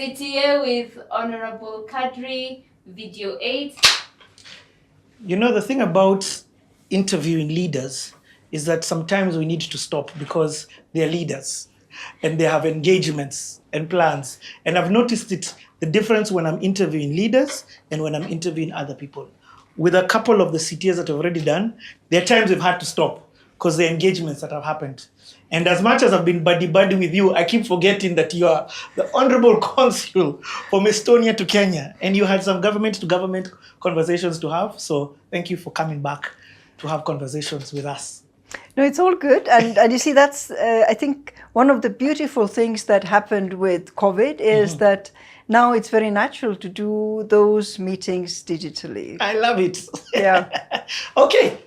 Sit here with Honorable Kadri, video 8. You know, the thing about interviewing leaders is that sometimes we need to stop because they're leaders and they have engagements and plans. And I've noticed the difference when I'm interviewing leaders and when I'm interviewing other people. With a couple of the CTAs that I've already done, there are times we've had to stop because there are engagements that have happened. And as much as I've been buddy-buddy with you, I keep forgetting that you are the Honorable Consul from Estonia to Kenya. And you had some government-to-government conversations to have. So thank you for coming back to have conversations with us. No, it's all good. And you see, that's, I think, one of the beautiful things that happened with COVID is that now it's very natural to do those meetings digitally. I love it. Yeah. Okay.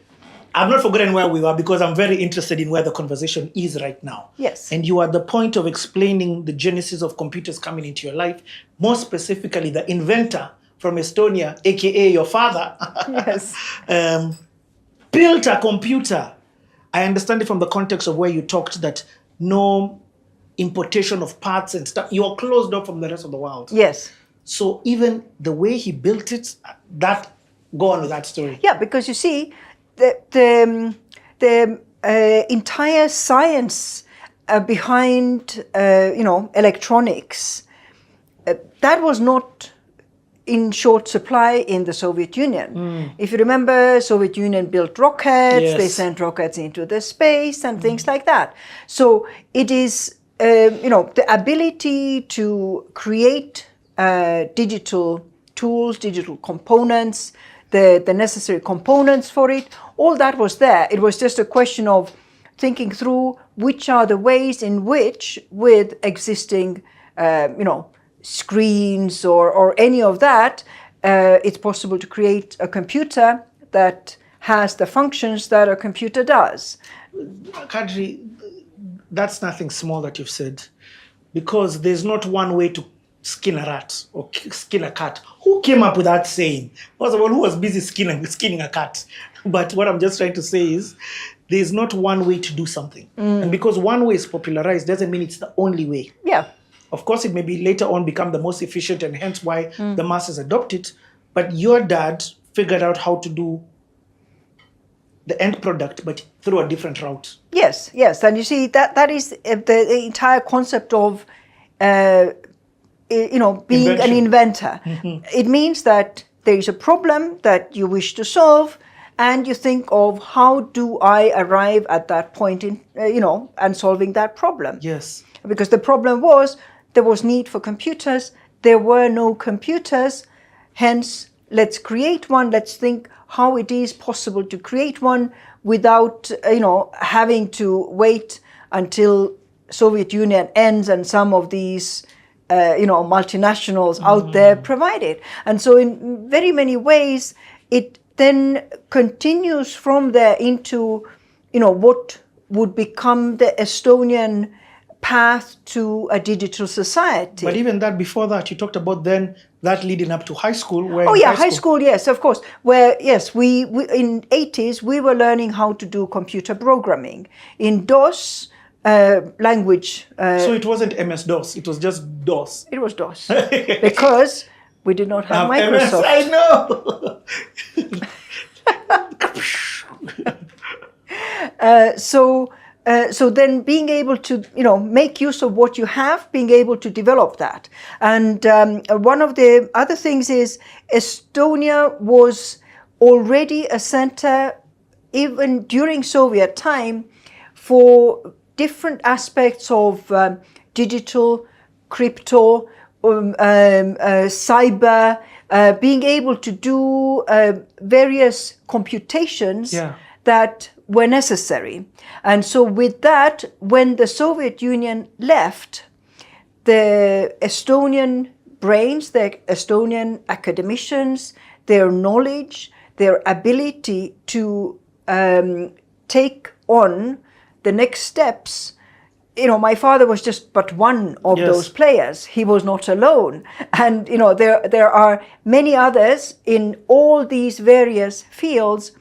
I've not forgotten where we were because I'm very interested in where the conversation is right now. Yes. And you are at the point of explaining the genesis of computers coming into your life, more specifically the inventor from Estonia, aka your father, Yes. built a computer. I understand it from the context of where you talked that no importation of parts and stuff, you are closed off from the rest of the world. Yes. So even the way he built it, go on with that story. Yeah, because you see, the entire science behind electronics that was not in short supply in the Soviet Union. If you remember, Soviet Union built rockets, Yes. they sent rockets into the space and things like that. So it is the ability to create digital tools, digital components, the necessary components for it, all that was there. It was just a question of thinking through which are the ways in which, with existing, screens or any of that, it's possible to create a computer that has the functions that a computer does. Kadri, that's nothing small that you've said, because there's not one way to skin a rat or skin a cat. Who came up with that saying? First of all, who was busy skinning a cat? But what I'm just trying to say is there's not one way to do something. And because one way is popularized doesn't mean it's the only way. Yeah. Of course, it may be later on become the most efficient and hence why the masses adopt it. But your dad figured out how to do the end product, but through a different route. Yes, yes. And you see, that is the entire concept of being an inventor. It means that there is a problem that you wish to solve, and you think of how do I arrive at that point in, and solving that problem. Yes. Because the problem was there was need for computers, there were no computers, hence let's create one, let's think how it is possible to create one without, having to wait until Soviet Union ends and some of these multinationals out there provide it. And so in very many ways, it then continues from there into, what would become the Estonian path to a digital society. But even that, before that, you talked about then that leading up to high school. Where high school, yes, of course. Where, yes, we in 80s, we were learning how to do computer programming. In DOS, language. So it wasn't MS-DOS, it was just DOS. It was DOS. Because we did not have Microsoft. MS, I know. So then being able to, make use of what you have, being able to develop that. And one of the other things is Estonia was already a center, even during Soviet time, for different aspects of digital, crypto, cyber, being able to do various computations that were necessary. And so with that, when the Soviet Union left, the Estonian brains, the Estonian academicians, their knowledge, their ability to take on the next steps. My father was just but one of those players. He was not alone. And, there are many others in all these various fields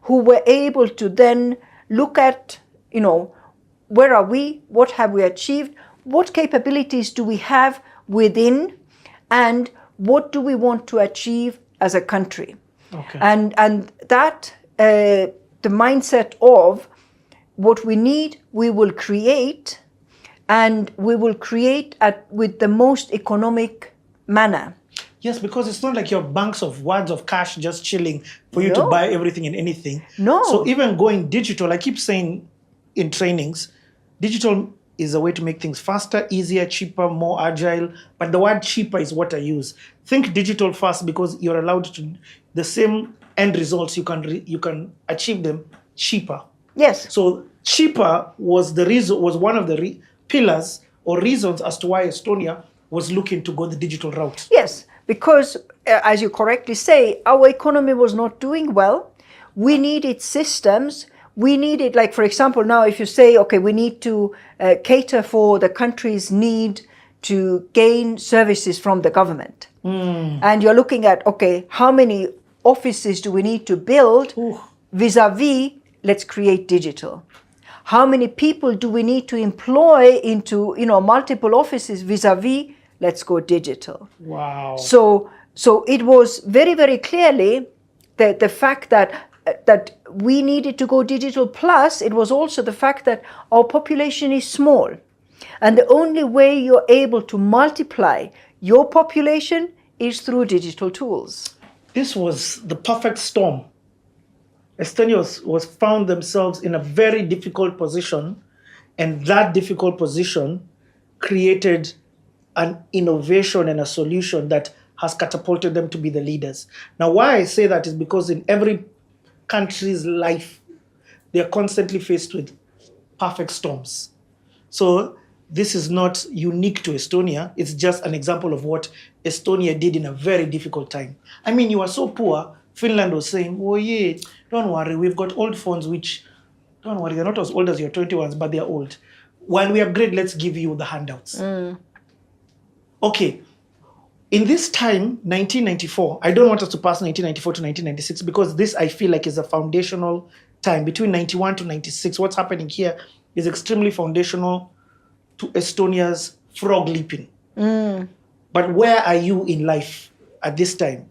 who were able to then look at, where are we? What have we achieved? What capabilities do we have? within, and what do we want to achieve as a country. Okay. And that, the mindset of what we need, we will create, and we will create with the most economic manner. Yes, because it's not like you have banks of wads of cash just chilling for you to No. buy everything and anything. No. So even going digital, I keep saying in trainings, digital is a way to make things faster, easier, cheaper, more agile. But the word cheaper is what I use. Think digital first, because you're allowed to, the same end results, you can achieve them cheaper. Yes. So cheaper was one of the pillars or reasons as to why Estonia was looking to go the digital route. Yes, because as you correctly say, our economy was not doing well. We needed systems. We needed, like, for example, now if you say, okay, we need to cater for the country's need to gain services from the government. And you're looking at, okay, how many offices do we need to build vis-a-vis, let's create digital. How many people do we need to employ into, multiple offices vis-a-vis, let's go digital. Wow. So it was very, very clearly the fact that we needed to go digital, plus it was also the fact that our population is small. And the only way you're able to multiply your population is through digital tools. This was the perfect storm. Estonia was found themselves in a very difficult position, and that difficult position created an innovation and a solution that has catapulted them to be the leaders. Now, why I say that is because in every country's life, they are constantly faced with perfect storms. So this is not unique to Estonia. It's just an example of what Estonia did in a very difficult time. I mean, you are so poor. Finland was saying, oh yeah, don't worry, we've got old phones which, don't worry, they're not as old as your 21s, but they're old. While we upgrade, let's give you the handouts. Okay, in this time, 1994, I don't want us to pass 1994 to 1996 because this, I feel like, is a foundational time. Between 91 to 96, what's happening here is extremely foundational to Estonia's frog leaping. But where are you in life at this time?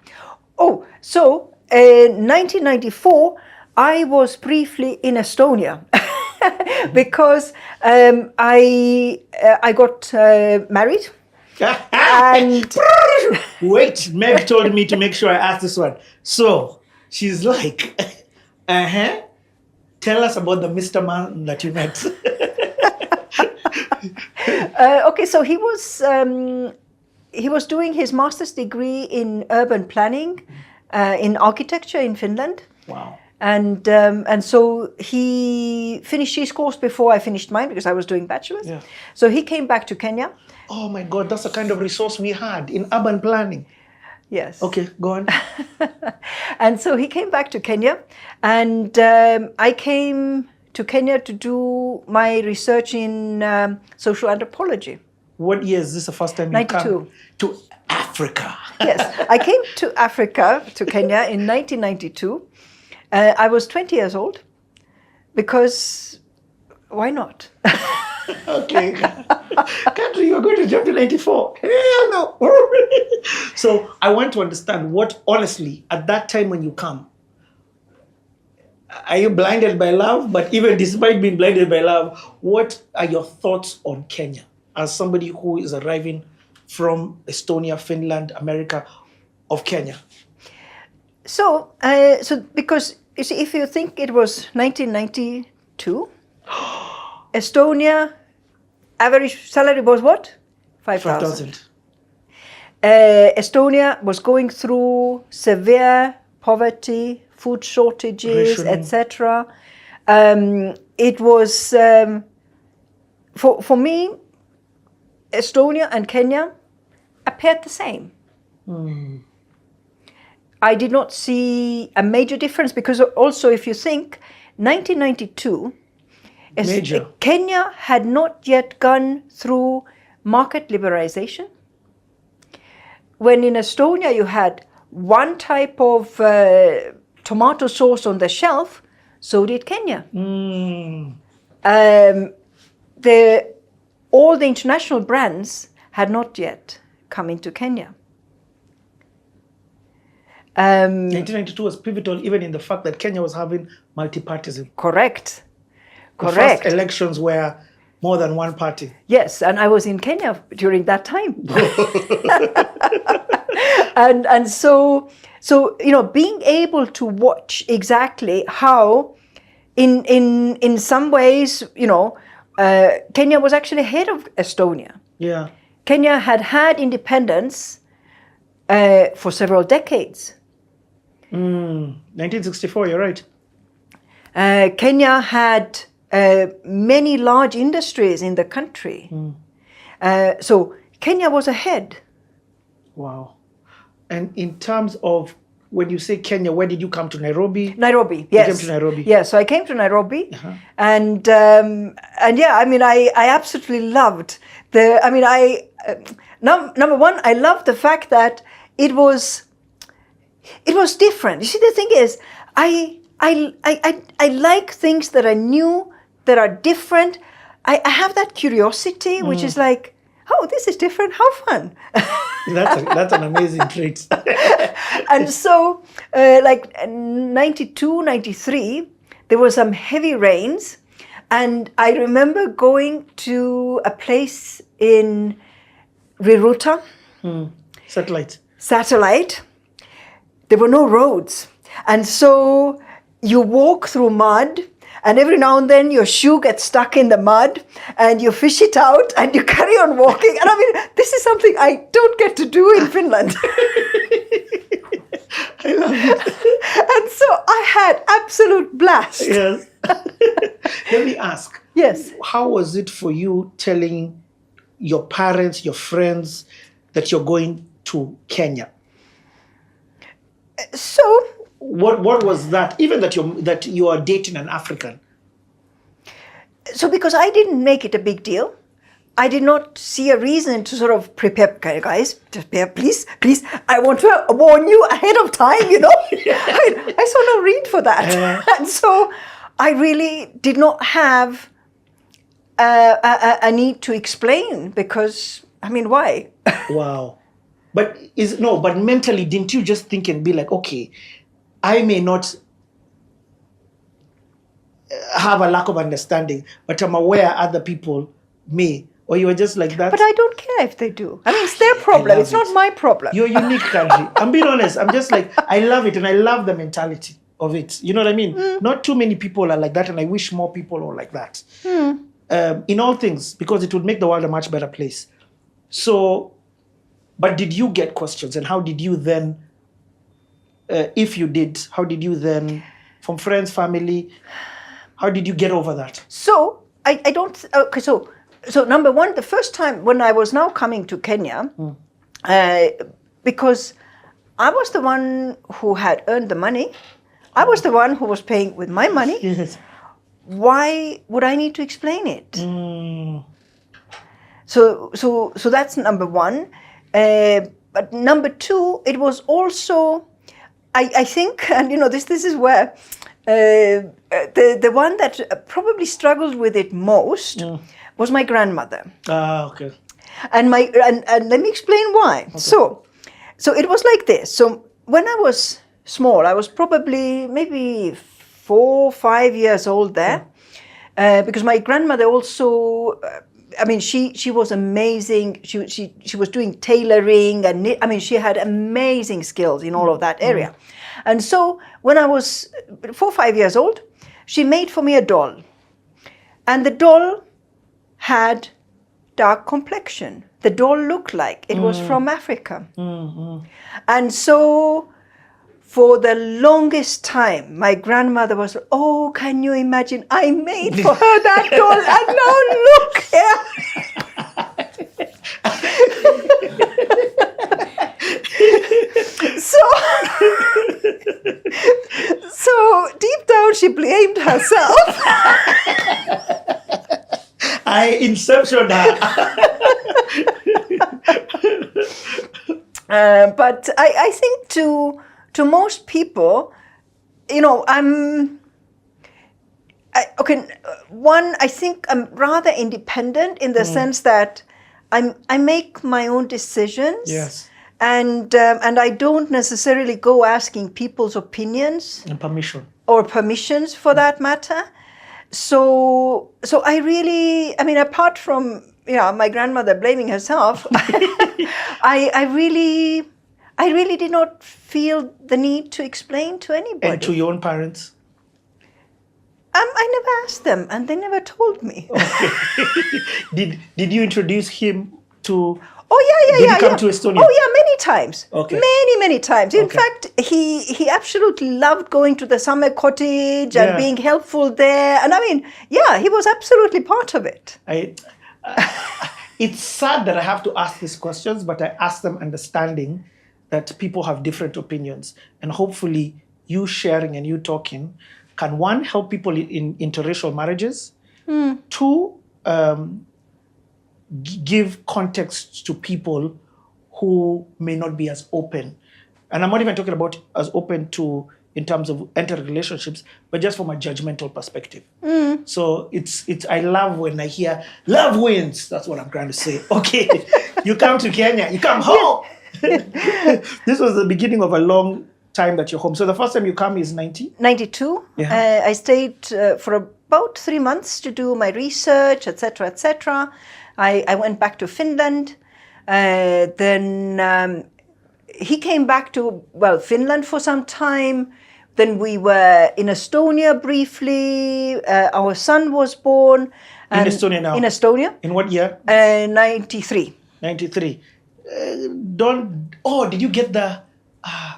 Oh, so in 1994, I was briefly in Estonia because I got married. And wait, Meg told me to make sure I ask this one. So she's like, tell us about the Mr. Man that you met. Okay, so he was doing his master's degree in urban planning, in architecture in Finland. Wow. And so he finished his course before I finished mine because I was doing bachelor's. Yeah. So he came back to Kenya. Oh my God, that's the kind of resource we had in urban planning. Yes. Okay, go on. And so he came back to Kenya, and I came to Kenya to do my research in social anthropology. What year is this the first time you 92. come to Africa? Yes, I came to Africa, to Kenya in 1992. I was 20 years old because why not? Okay. Kadri, you're going to jump to 94. Hell no. So I want to understand what, honestly, at that time when you come, are you blinded by love? But even despite being blinded by love, what are your thoughts on Kenya as somebody who is arriving from Estonia, Finland, America, of Kenya? So because you see, if you think it was 1992, Estonia average salary was what? 5,000. Estonia was going through severe poverty, food shortages, etc. It was for me, Estonia and Kenya appeared the same. I did not see a major difference because also if you think 1992, Kenya had not yet gone through market liberalization. When in Estonia you had one type of tomato sauce on the shelf, so did Kenya. All the international brands had not yet coming to Kenya. 1992 was pivotal even in the fact that Kenya was having multi-partyism. Correct. The first elections were more than one party. Yes, and I was in Kenya during that time. and so being able to watch exactly how in some ways, Kenya was actually ahead of Estonia. Yeah. Kenya had independence for several decades. 1964, you're right. Kenya had many large industries in the country. So Kenya was ahead. Wow. And in terms of when you say Kenya, where did you come to? Nairobi? Nairobi, yes. You came to Nairobi? Yes, so I came to Nairobi. And yeah, I mean, I absolutely loved number one, I loved the fact that it was different. You see, the thing is, I like things that are new, that are different. I have that curiosity, which is like, oh, this is different. How fun! That's an amazing trait. And so, like 92, 93, there were some heavy rains, and I remember going to a place in Riruta. Satellite. There were no roads. And so you walk through mud, and every now and then your shoe gets stuck in the mud, and you fish it out, and you carry on walking. And I mean, this is something I don't get to do in Finland. I love it. And so I had absolute blast. Yes. Let me ask. Yes. How was it for you telling your parents, your friends, that you're going to Kenya? So what was that? Even that you are dating an African. So because I didn't make it a big deal, I did not see a reason to sort of prepare, guys, please, I want to warn you ahead of time, I saw no need for that. And so I really did not have a need to explain because, I mean, why? Wow. But mentally, didn't you just think and be like, okay, I may not have a lack of understanding, but I'm aware other people may. Or you were just like that? But I don't care if they do. I mean, it's their problem. It's not my problem. You're unique, Kadri. I'm being honest. I'm just like, I love it, and I love the mentality of it. You know what I mean? Not too many people are like that, and I wish more people are like that. In all things, because it would make the world a much better place. So, but did you get questions, and how did you then, if you did, how did you then, from friends, family, how did you get over that? So, I don't, okay, so number one, the first time when I was now coming to Kenya, because I was the one who had earned the money, I was the one who was paying with my money. Yes. Why would I need to explain it? So that's number one. But number two, it was also, I think, and this is where the one that probably struggled with it most was my grandmother. Okay. And let me explain why. Okay. So it was like this. So when I was small, I was probably maybe 4 or 5 years old there, because my grandmother also, she was amazing. She was doing tailoring and knit. She had amazing skills in all of that area. And so when I was 4 or 5 years old, she made for me a doll. And the doll had dark complexion. The doll looked like it was from Africa. And so for the longest time, my grandmother was, oh, can you imagine? I made for her that doll, and now look here. So deep down, she blamed herself. I inceptioned her. But I think to most people, I think I'm rather independent in the sense that I make my own decisions. Yes. And I don't necessarily go asking people's opinions And permission. or permissions for that matter. So I really, I mean, apart from my grandmother blaming herself, I really did not feel the need to explain to anybody. And to your own parents? I never asked them, and they never told me. Okay. Did you introduce him to? Oh yeah. Did he come to Estonia? Oh yeah, many times. Okay. Many times. In fact, he absolutely loved going to the summer cottage and being helpful there. And I mean, yeah, he was absolutely part of it. It's sad that I have to ask these questions, but I ask them understanding that people have different opinions, and hopefully you sharing and you talking can, one, help people in interracial marriages, two, give context to people who may not be as open. And I'm not even talking about as open to in terms of entering relationships, but just from a judgmental perspective. So it's I love when I hear love wins. That's what I'm trying to say. Okay, you come to Kenya, you come home. This was the beginning of a long time that you're home. So the first time you come is 92. Yeah. I stayed for about 3 months to do my research, etc., etc. I went back to Finland. Then he came back to, Finland for some time. Then we were in Estonia briefly. Our son was born. In Estonia now? In Estonia. In what year? 93. 93. Did you get the,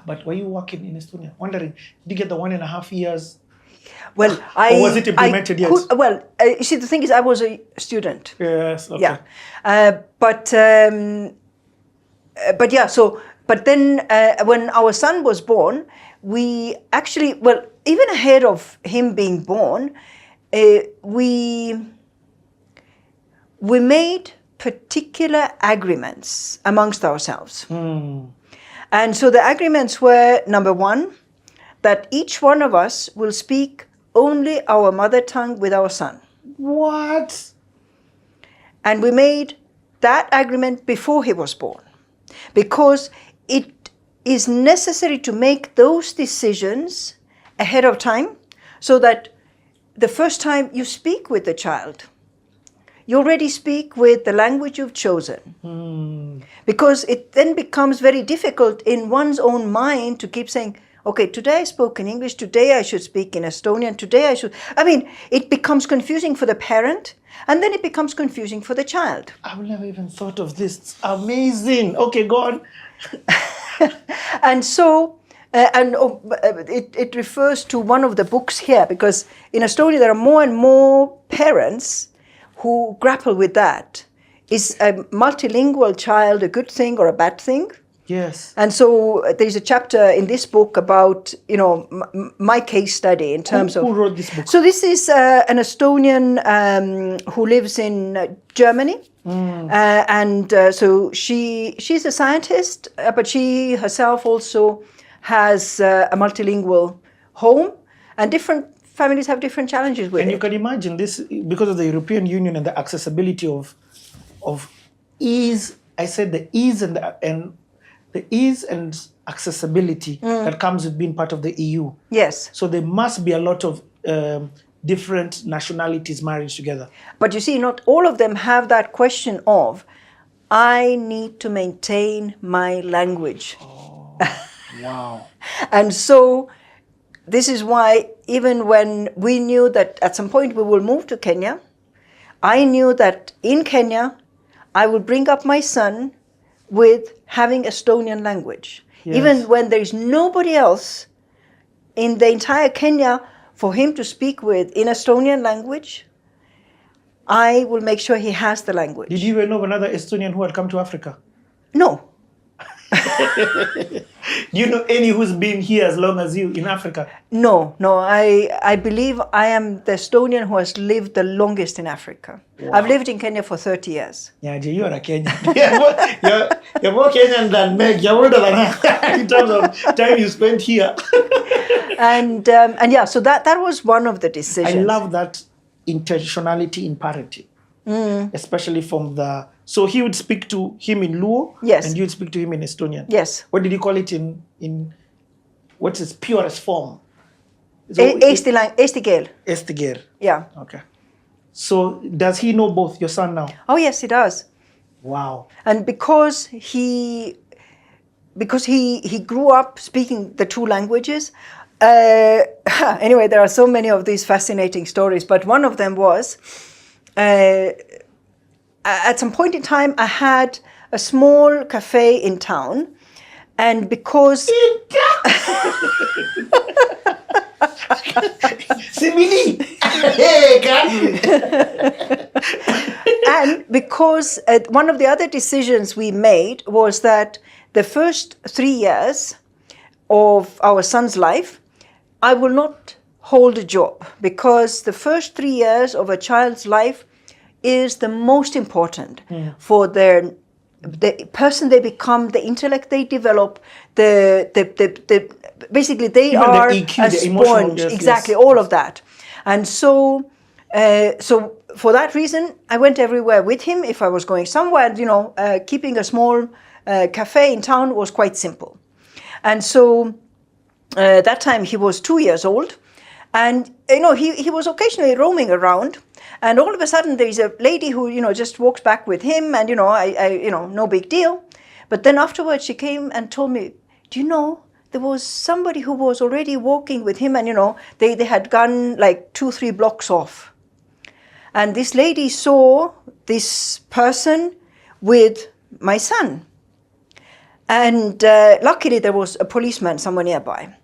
but were you working in Estonia? Wondering, did you get the 1.5 years? Well, or was it implemented yet? You see, the thing is, I was a student. Yes, okay. Yeah. But then when our son was born, we actually, even ahead of him being born, we made particular agreements amongst ourselves. And so the agreements were, number one, that each one of us will speak only our mother tongue with our son. What? And we made that agreement before he was born, because it is necessary to make those decisions ahead of time, so that the first time you speak with the child, you already speak with the language you've chosen. Because it then becomes very difficult in one's own mind to keep saying, okay, today I spoke in English, today I should speak in Estonian, today I should... I mean, it becomes confusing for the parent, and then it becomes confusing for the child. I've never even thought of this. It's amazing. Okay, go on. And so, it refers to one of the books here, because in Estonia there are more and more parents who grapple with that. Is a multilingual child a good thing or a bad thing? Yes. And so there's a chapter in this book about, my case study in terms of... Who wrote this book? So this is an Estonian who lives in Germany. So she's a scientist, but she herself also has a multilingual home, and different families have different challenges with it. And you can imagine this, because of the European Union and the accessibility of ease. I said the ease and the ease and accessibility that comes with being part of the EU. Yes. So there must be a lot of different nationalities married together. But you see, not all of them have that question of, I need to maintain my language. Oh, wow. And so this is why, even when we knew that at some point we will move to Kenya, I knew that in Kenya, I would bring up my son with having Estonian language. Yes. Even when there's nobody else in the entire Kenya for him to speak with in Estonian language, I will make sure he has the language. Did you even know of another Estonian who had come to Africa? No. Do you know any who's been here as long as you in Africa? No. I believe I am the Estonian who has lived the longest in Africa. Wow. I've lived in Kenya for 30 years. Yeah, you are a Kenyan. You're more Kenyan than Meg. You're older than her in terms of time you spent here. And yeah, so that was one of the decisions. I love that intentionality in parenting, especially from the So he would speak to him in Luo, Yes. and you would speak to him in Estonian. Yes. What did you call it in what's its purest form? Eesti keel. Eesti keel. Yeah. Okay. So does he know both, your son now? Oh yes, he does. Wow. And because he grew up speaking the two languages. Anyway, there are so many of these fascinating stories, but one of them was at some point in time I had a small cafe in town, and because and because one of the other decisions we made was that the first 3 years of our son's life, I will not hold a job, because the first 3 years of a child's life is the most important for the person they become, the intellect they develop, basically they Even are the EQ, a the emotional, sponge, yes, exactly, yes. all of that. And so for that reason, I went everywhere with him. If I was going somewhere, keeping a small cafe in town was quite simple. And so that time he was 2 years old, and he was occasionally roaming around, and all of a sudden there's a lady who just walks back with him, and no big deal. But then afterwards she came and told me, do you know, there was somebody who was already walking with him, and they had gone like 2-3 blocks off, and this lady saw this person with my son. And luckily there was a policeman somewhere nearby.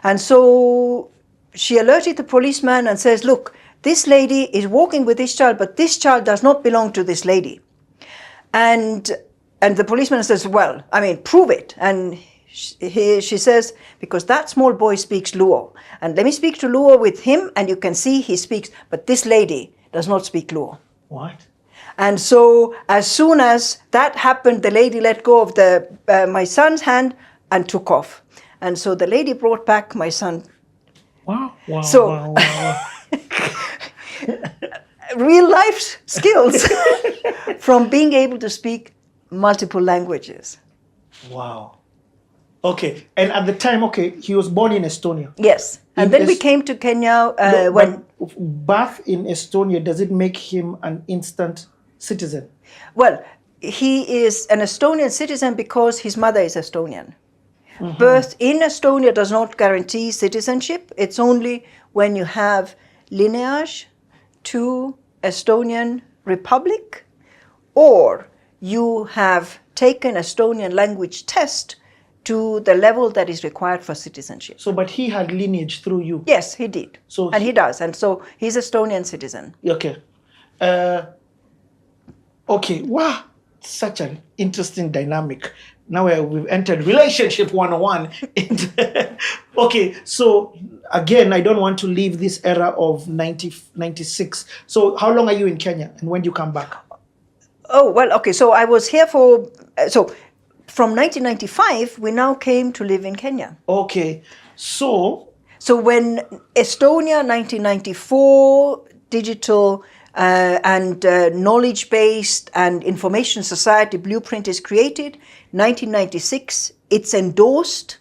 And so she alerted the policeman and says, look, this lady is walking with this child, but this child does not belong to this lady. And the policeman says, well, prove it. And she says, because that small boy speaks Luo. And let me speak to Luo with him, and you can see he speaks, but this lady does not speak Luo. What? And so as soon as that happened, the lady let go of my son's hand and took off. And so the lady brought back my son. Wow. So real life skills from being able to speak multiple languages. Wow. Okay. And at the time, he was born in Estonia. Yes. And then we came to Kenya when... Birth in Estonia, does it make him an instant citizen? Well, he is an Estonian citizen because his mother is Estonian. Mm-hmm. Birth in Estonia does not guarantee citizenship. It's only when you have lineage to Estonian Republic, or you have taken Estonian language test to the level that is required for citizenship. So, but he had lineage through you? Yes, he did. And he does. And so he's Estonian citizen. Okay. Okay, wow, such an interesting dynamic. Now we've entered relationship 101. Okay, so again, I don't want to leave this era of 96. So how long are you in Kenya, and when do you come back? Oh, well, okay, so I was here from 1995, we now came to live in Kenya. Okay, so when Estonia, 1994, digital and knowledge-based and information society blueprint is created. 1996, it's endorsed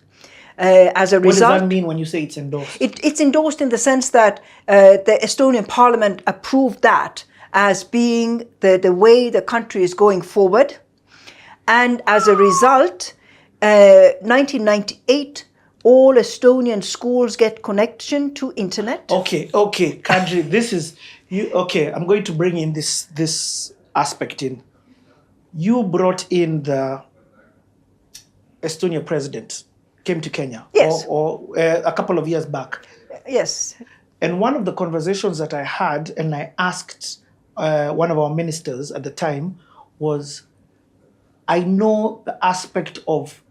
as a result. What does that mean when you say it's endorsed? It's endorsed in the sense that the Estonian parliament approved that as being the way the country is going forward. And as a result, 1998, all Estonian schools get connection to internet. Okay, Kadri, this is you. Okay, I'm going to bring in this aspect in. You brought in the Estonia president, came to Kenya, yes, or a couple of years back. Yes. And one of the conversations that I had, and I asked one of our ministers at the time, was, I know the aspect of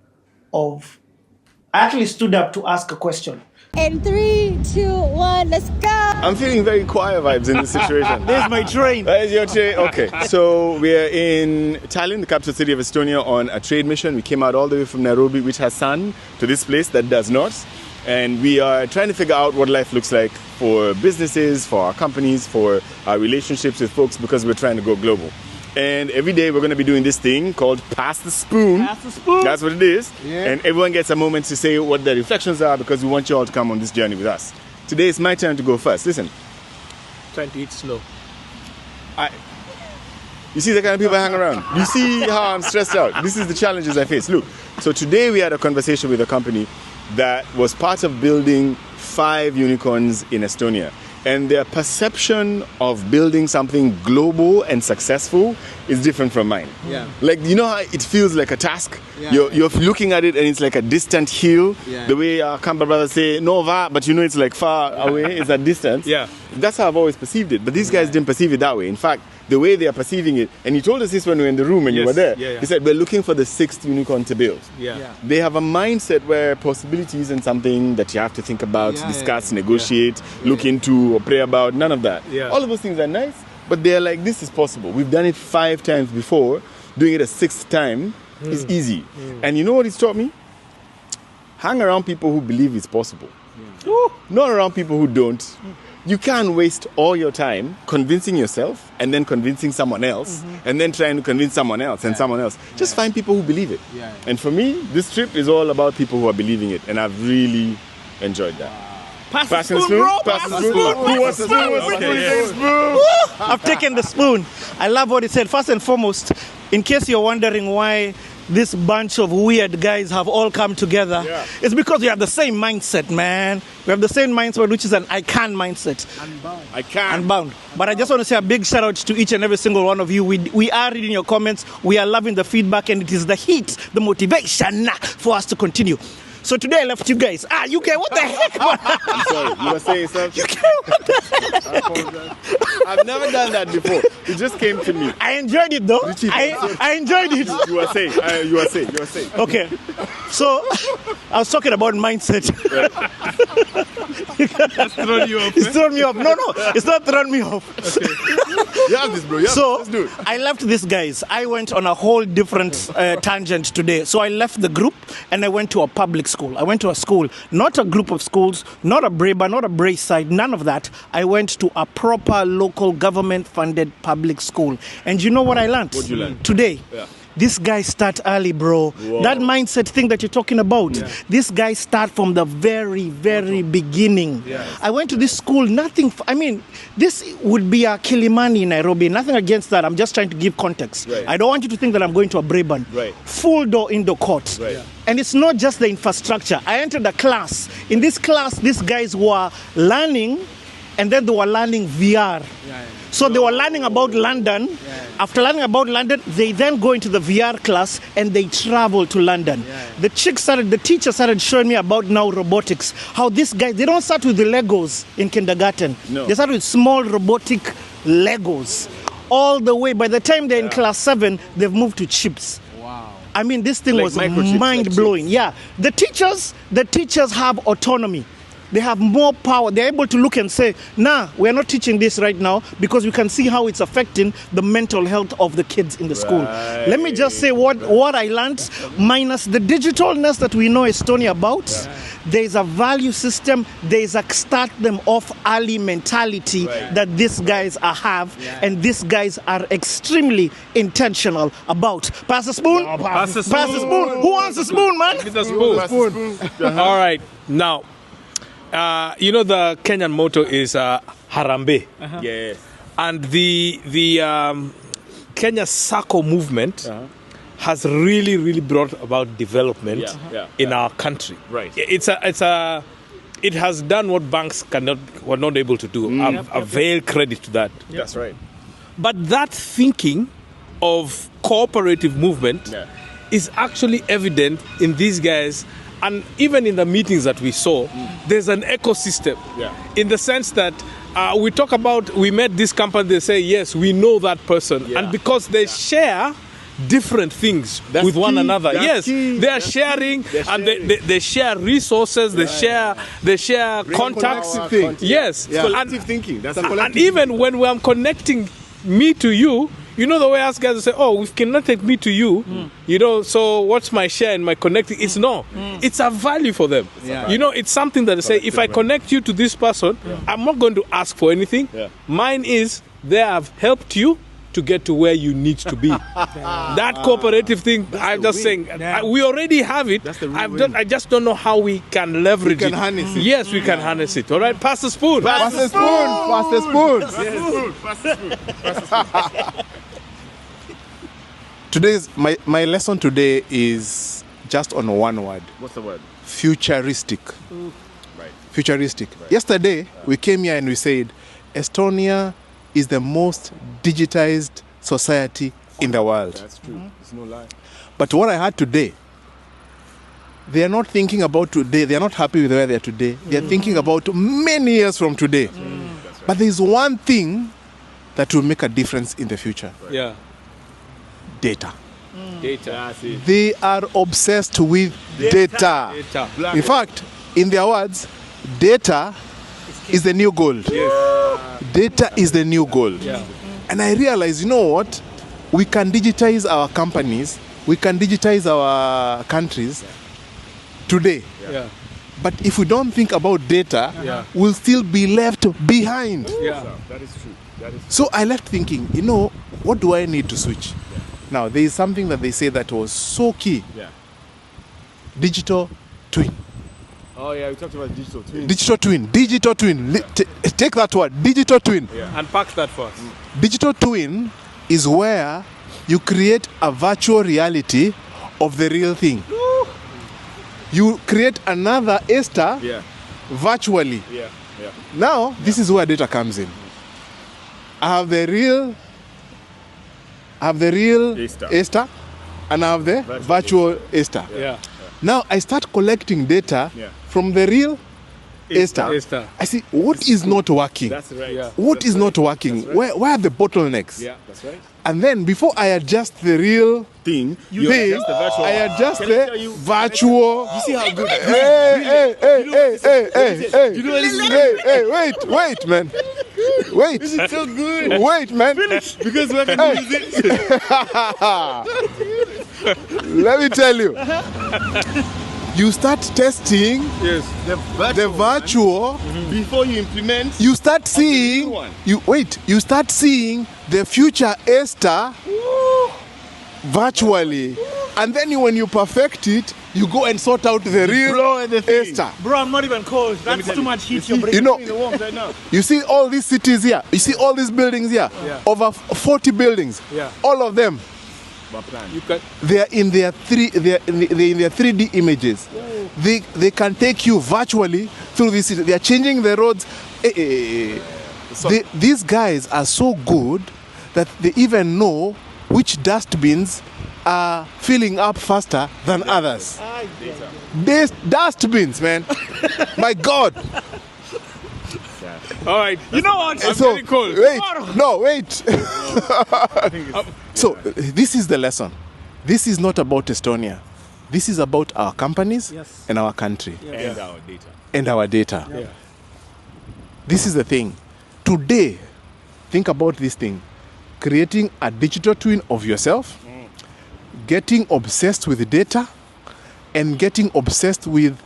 I actually stood up to ask a question. And 3, 2, 1, let's go! I'm feeling very choir vibes in this situation. There's my train. There's your train. Okay, so we're in Tallinn, the capital city of Estonia, on a trade mission. We came out all the way from Nairobi, which has sun, to this place that does not. And we are trying to figure out what life looks like for businesses, for our companies, for our relationships with folks, because we're trying to go global. And every day we're going to be doing this thing called Pass the Spoon. Pass the spoon. That's what it is. Yeah. And everyone gets a moment to say what their reflections are because we want you all to come on this journey with us. Today it's my turn to go first. Listen. Trying to eat slow. You see the kind of people I hang around. You see how I'm stressed out. This is the challenges I face. Look, so today we had a conversation with a company that was part of building 5 unicorns in Estonia. And their perception of building something global and successful is different from mine. Yeah. Like, you know how it feels like a task? Yeah. You're looking at it and it's like a distant hill. Yeah. The way our Kamba brothers say, Nova, but you know it's like far away, it's a distance. Yeah. That's how I've always perceived it. But these guys didn't perceive it that way. In fact, the way they are perceiving it, and he told us this when we were in the room and you Yes. were there. Yeah, yeah. He said, we're looking for the 6th unicorn to build. Yeah. They have a mindset where possibility isn't something that you have to think about, Yeah, discuss, yeah, negotiate, look into, or pray about. None of that. Yeah. All of those things are nice, but they're like, this is possible. We've done it 5 times before. Doing it a 6th time is easy. And you know what he's taught me? Hang around people who believe it's possible. Not around people who don't. You can't waste all your time convincing yourself and then convincing someone else and then trying to convince someone else and someone else. Just find people who believe it. Yeah. And for me, this trip is all about people who are believing it, and I've really enjoyed that. Pass Passing the the spoon, spoon? bro. Pass the spoon. Who wants the spoon? Who wants the spoon? Okay, Take the spoon. I've taken the spoon. I love what he said. First and foremost, in case you're wondering why this bunch of weird guys have all come together, Yeah. it's because we have the same mindset, man. We have the same mindset, which is an I can mindset. I can't. Unbound. But I just want to say a big shout out to each and every single one of you. We are reading your comments. We are loving the feedback, and it is the heat, the motivation for us to continue. So today I left you guys. You can, what the heck? I'm sorry, you were saying something? I apologize. I've never done that before. It just came to me. I enjoyed it though. I enjoyed it. You were saying. You were saying. Okay. So I was talking about mindset. That's throwing you off. It's thrown me off. No, it's not thrown me off. You have this, bro. You have So this. Let's do it. I left these guys. I went on a whole different tangent today. So I left the group and I went to a public school. I went to a school, not a group of schools, not a Breba, not a Brayside, none of that. I went to a proper local government-funded public school. And you know what I learned? What'd you learn? Today. Yeah. These guys start early, bro. Whoa. That mindset thing that you're talking about, these guys start from the very, very beginning. I went to this school, this would be a Kilimani in Nairobi. Nothing against that. I'm just trying to give context. Right. I don't want you to think that I'm going to a Braeburn. Right. Full door indoor court. Right. Yeah. And it's not just the infrastructure. I entered a class. In this class, these guys were learning, and then they were learning VR. So they were learning about London. After learning about London, they then go into the VR class and they travel to London. The teacher started showing me about now robotics. How these guys, they don't start with the Legos in kindergarten. No. They start with small robotic Legos. All the way, by the time they're in class 7, they've moved to chips. Wow. I mean, this thing Like was microchips, mind-blowing. like chips. The teachers have autonomy. They have more power. They're able to look and say, we're not teaching this right now because we can see how it's affecting the mental health of the kids in the school. Let me just say what I learned, minus the digitalness that we know Estonia about, there's a value system, there's a start them off early mentality that these guys have, and these guys are extremely intentional about. Pass the spoon? Pass the spoon. Pass the spoon. Who wants the spoon, man? Give me the spoon. All right. Now, the Kenyan motto is Harambe. Yes. And the Kenya Sacco movement has really, really brought about development in our country. Right. It has done what banks were not able to do. I veil credit to that. That's right. But that thinking of cooperative movement is actually evident in these guys. And even in the meetings that we saw, there's an ecosystem in the sense that we met this company, they say, yes, we know that person. Yeah. And because they share different things with one another. That's key. They are sharing, and they share resources, they share contacts. Yes. It's collective thinking. That's And even when I'm connecting me to you, you know the way us guys say, we connected me to you, so what's my share in my connecting? It's it's a value for them. It's something that they say, if I connect you to this person, I'm not going to ask for anything. Mine is, they have helped you, to get to where you need to be. That cooperative thing, I'm just saying, we already have it. I just don't know how we can leverage it. Harness it. Yes, we can harness it. All right, pass the spoon. Pass the spoon. Pass the spoon. Today's my lesson today is just on one word. What's the word? Futuristic. Right. Futuristic. Yesterday we came here and we said Estonia is the most digitized society in the world. That's true. It's no lie. But what I heard today, they are not thinking about today. They are not happy with where they are today. They are thinking about many years from today. That's right. But there is one thing that will make a difference in the future. Yeah. Data. Data. That's it. They are obsessed with data. Data. In fact, in their words, data is the new gold. Yes. Data is the new gold. Yeah. And I realized, you know what? We can digitize our companies, we can digitize our countries today. Yeah. But if we don't think about data, Yeah. we'll still be left behind. Yeah. That is true. That is So I left thinking, you know, what do I need to switch? Now, there is something that they say that was so key. Yeah. Digital twin. Oh yeah, we talked about digital twins. Digital twin. Digital twin. Take that word. Digital twin. Unpack that for us. Digital twin is where you create a virtual reality of the real thing. You create another Esther Yeah. virtually. Yeah. Yeah. Now, this is where data comes in. I have the real Esther. Esther, and I have the virtual Esther. Yeah. Now I start collecting data Yeah. from the real Esther. Esther. I see what is not working. That's right. Yeah. What is not working? That's right. Where are the bottlenecks? Yeah, that's right. And then before I adjust the real Thing. thing, adjust the virtual. I adjust Can I tell the you- virtual. You see how good? Hey, You know what this is? hey, wait, man. Wait. This is so good. Wait, man. Because we're gonna use it. Let me tell you. You start testing Yes. the virtual. Before you implement. You start seeing. one. You start seeing the future Esther virtually, and then when you perfect it, you go and sort out the real Esther. Bro, I'm not even cold. That's too much heat. You're You know, In the warmth right now. you see all these cities here. You see all these buildings here. Yeah. Over 40 buildings. Yeah. All of them. But plan. You can. They are in their 3D images. They can take you virtually through this city. They are changing the roads. These guys are so good that they even know which dustbins are filling up faster than others. These dustbins, man. My God. All right. You know what? I'm So, very cold. Wait. So this is the lesson. This is not about Estonia. This is about our companies and our country And our data. and our data. Yeah. This is the thing. Today, think about this thing. Creating a digital twin of yourself, getting obsessed with data, and getting obsessed with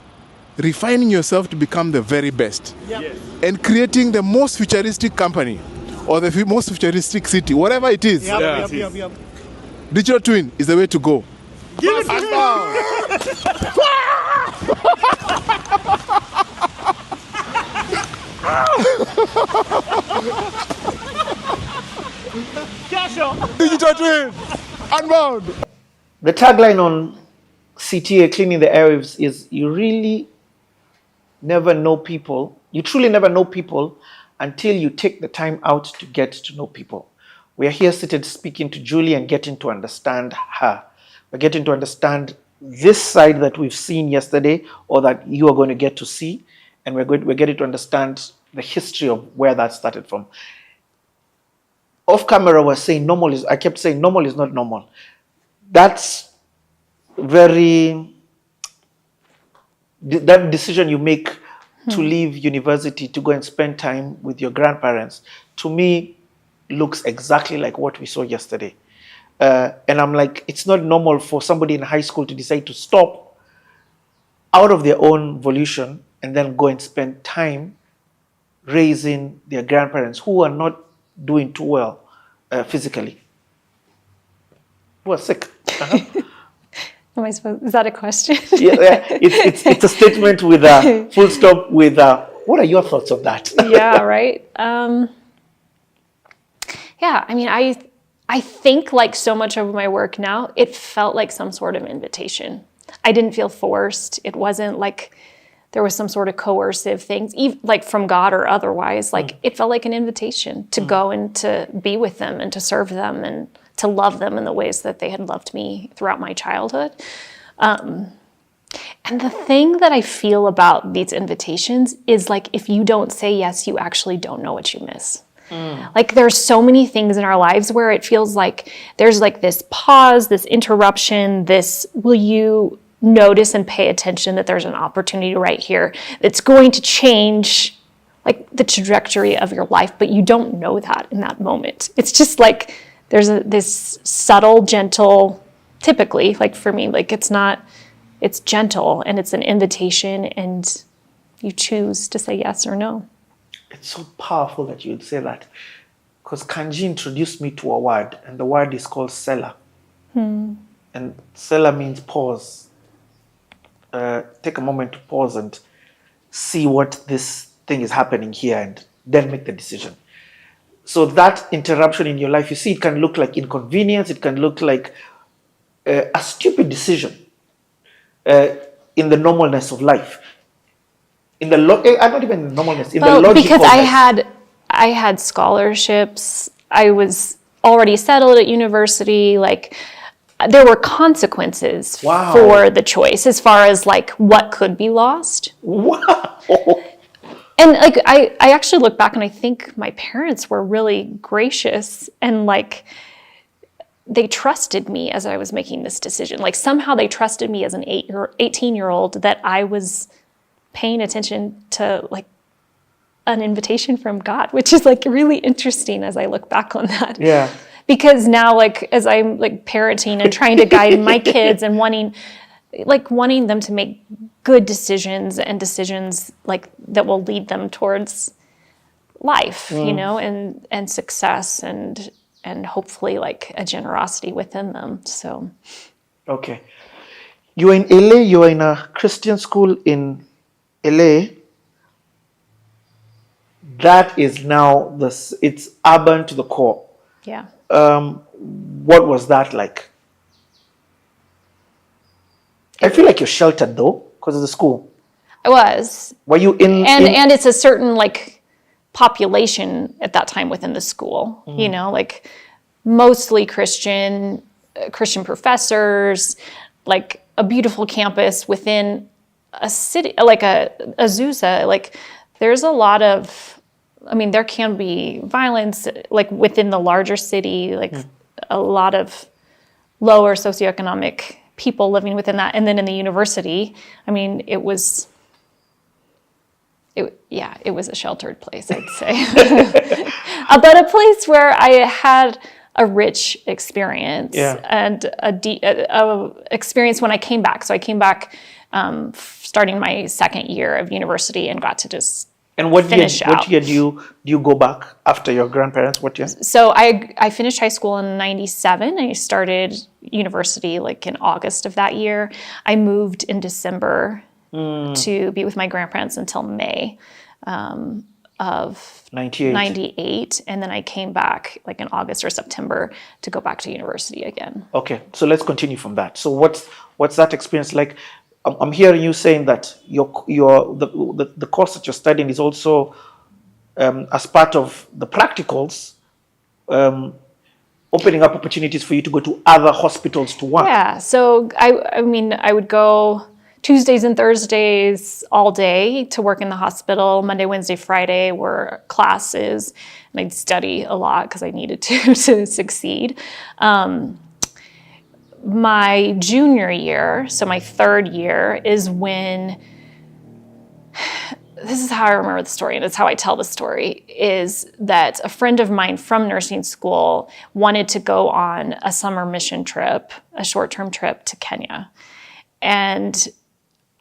refining yourself to become the very best. Yes. And creating the most futuristic company or the most futuristic city, whatever it is. Yeah. Digital twin is the way to go. Give it to Digital twin, unbound. The tagline on CTA, Cleaning the Airwaves, is you really never know people. You truly never know people until you take the time out to get to know people. We are here seated speaking to Julie and getting to understand her. We're getting to understand this side that we've seen yesterday or that you are going to get to see. And we're getting to understand the history of where that started from. Off camera, I kept saying normal is not normal. That's that decision you make to leave university to go and spend time with your grandparents, to me, looks exactly like what we saw yesterday. And I'm like, it's not normal for somebody in high school to decide to stop out of their own volition and then go and spend time raising their grandparents who are not doing too well physically? Who are sick? Am I supposed? Is that a question? Yeah, it's a statement with a full stop. With what are your thoughts of that? Yeah, right. Yeah, I mean, I think like so much of my work now, it felt like some sort of invitation. I didn't feel forced. It wasn't like there was some sort of coercive things, even like from God or otherwise. Like it felt like an invitation to go and to be with them and to serve them and to love them in the ways that they had loved me throughout my childhood. And the thing that I feel about these invitations is like, if you don't say yes, you actually don't know what you miss. Like there's so many things in our lives where it feels like there's like this pause, this interruption, this, will you notice and pay attention that there's an opportunity right here that's going to change like the trajectory of your life, but you don't know that in that moment. It's just like there's this subtle, gentle, typically, like for me, like it's gentle and it's an invitation and you choose to say yes or no. It's so powerful that you would say that, because Kanji introduced me to a word, and the word is called Sela. And Sela means pause. Take a moment to pause and see what this thing is happening here, and then make the decision. So that interruption in your life, you see, it can look like inconvenience. It can look like a stupid decision in the normalness of life. In the not even the normalness, in the logicalness. Because I had scholarships. I was already settled at university. Like there were consequences for the choice as far as like what could be lost. Wow. And like I actually look back and I think my parents were really gracious and like they trusted me as I was making this decision. Like somehow they trusted me as an 18-year-old that I was paying attention to like an invitation from God, which is like really interesting as I look back on that. Yeah. Because now like as I'm like parenting and trying to guide my kids and wanting them to make good decisions and decisions like that will lead them towards life, you know, and success and hopefully like a generosity within them. So Okay. You are in LA, you are in a Christian school in LA. That is now it's urban to the core. yeah. What was that like? I feel like you're sheltered though, because of the school. I was. Were you in? And it's a certain like population at that time within the school, you know, like mostly Christian professors, like a beautiful campus within a city, like a Azusa, like there's a lot of, I mean, there can be violence like within the larger city, like a lot of lower socioeconomic people living within that. And then in the university, I mean, it was a sheltered place, I'd say. But a place where I had a rich experience and a experience when I came back. So I came back starting my second year of university and got to just finish out. What year do you go back after your grandparents? What year? So I finished high school in 97. I started university like in August of that year. I moved in December to be with my grandparents until May of 98. And then I came back like in August or September to go back to university again. Okay, so let's continue from that. So what's that experience like? I'm hearing you saying that the course that you're studying is also as part of the practicals, opening up opportunities for you to go to other hospitals to work. Yeah, so I mean, I would go Tuesdays and Thursdays all day to work in the hospital. Monday, Wednesday, Friday were classes, and I'd study a lot because I needed to succeed. My junior year, so my third year, is when, this is how I remember the story, and it's how I tell the story, is that a friend of mine from nursing school wanted to go on a summer mission trip, a short-term trip to Kenya. And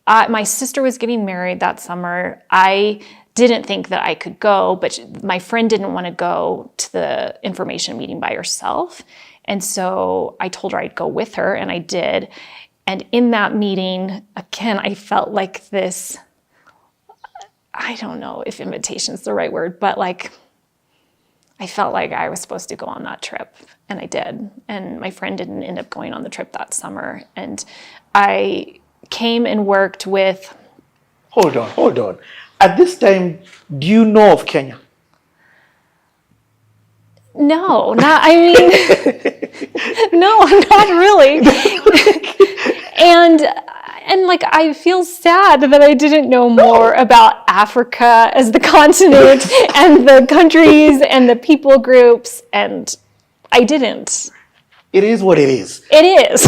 my sister was getting married that summer. I didn't think that I could go, but my friend didn't want to go to the information meeting by herself. And so I told her I'd go with her, and I did. And in that meeting, again, I felt like this, I don't know if invitation is the right word, but like, I felt like I was supposed to go on that trip, and I did. And my friend didn't end up going on the trip that summer. And I came and worked with... Hold on. At this time, do you know of Kenya? No, not really. And like, I feel sad that I didn't know more about Africa as the continent and the countries and the people groups, and I didn't. It is what it is. It is.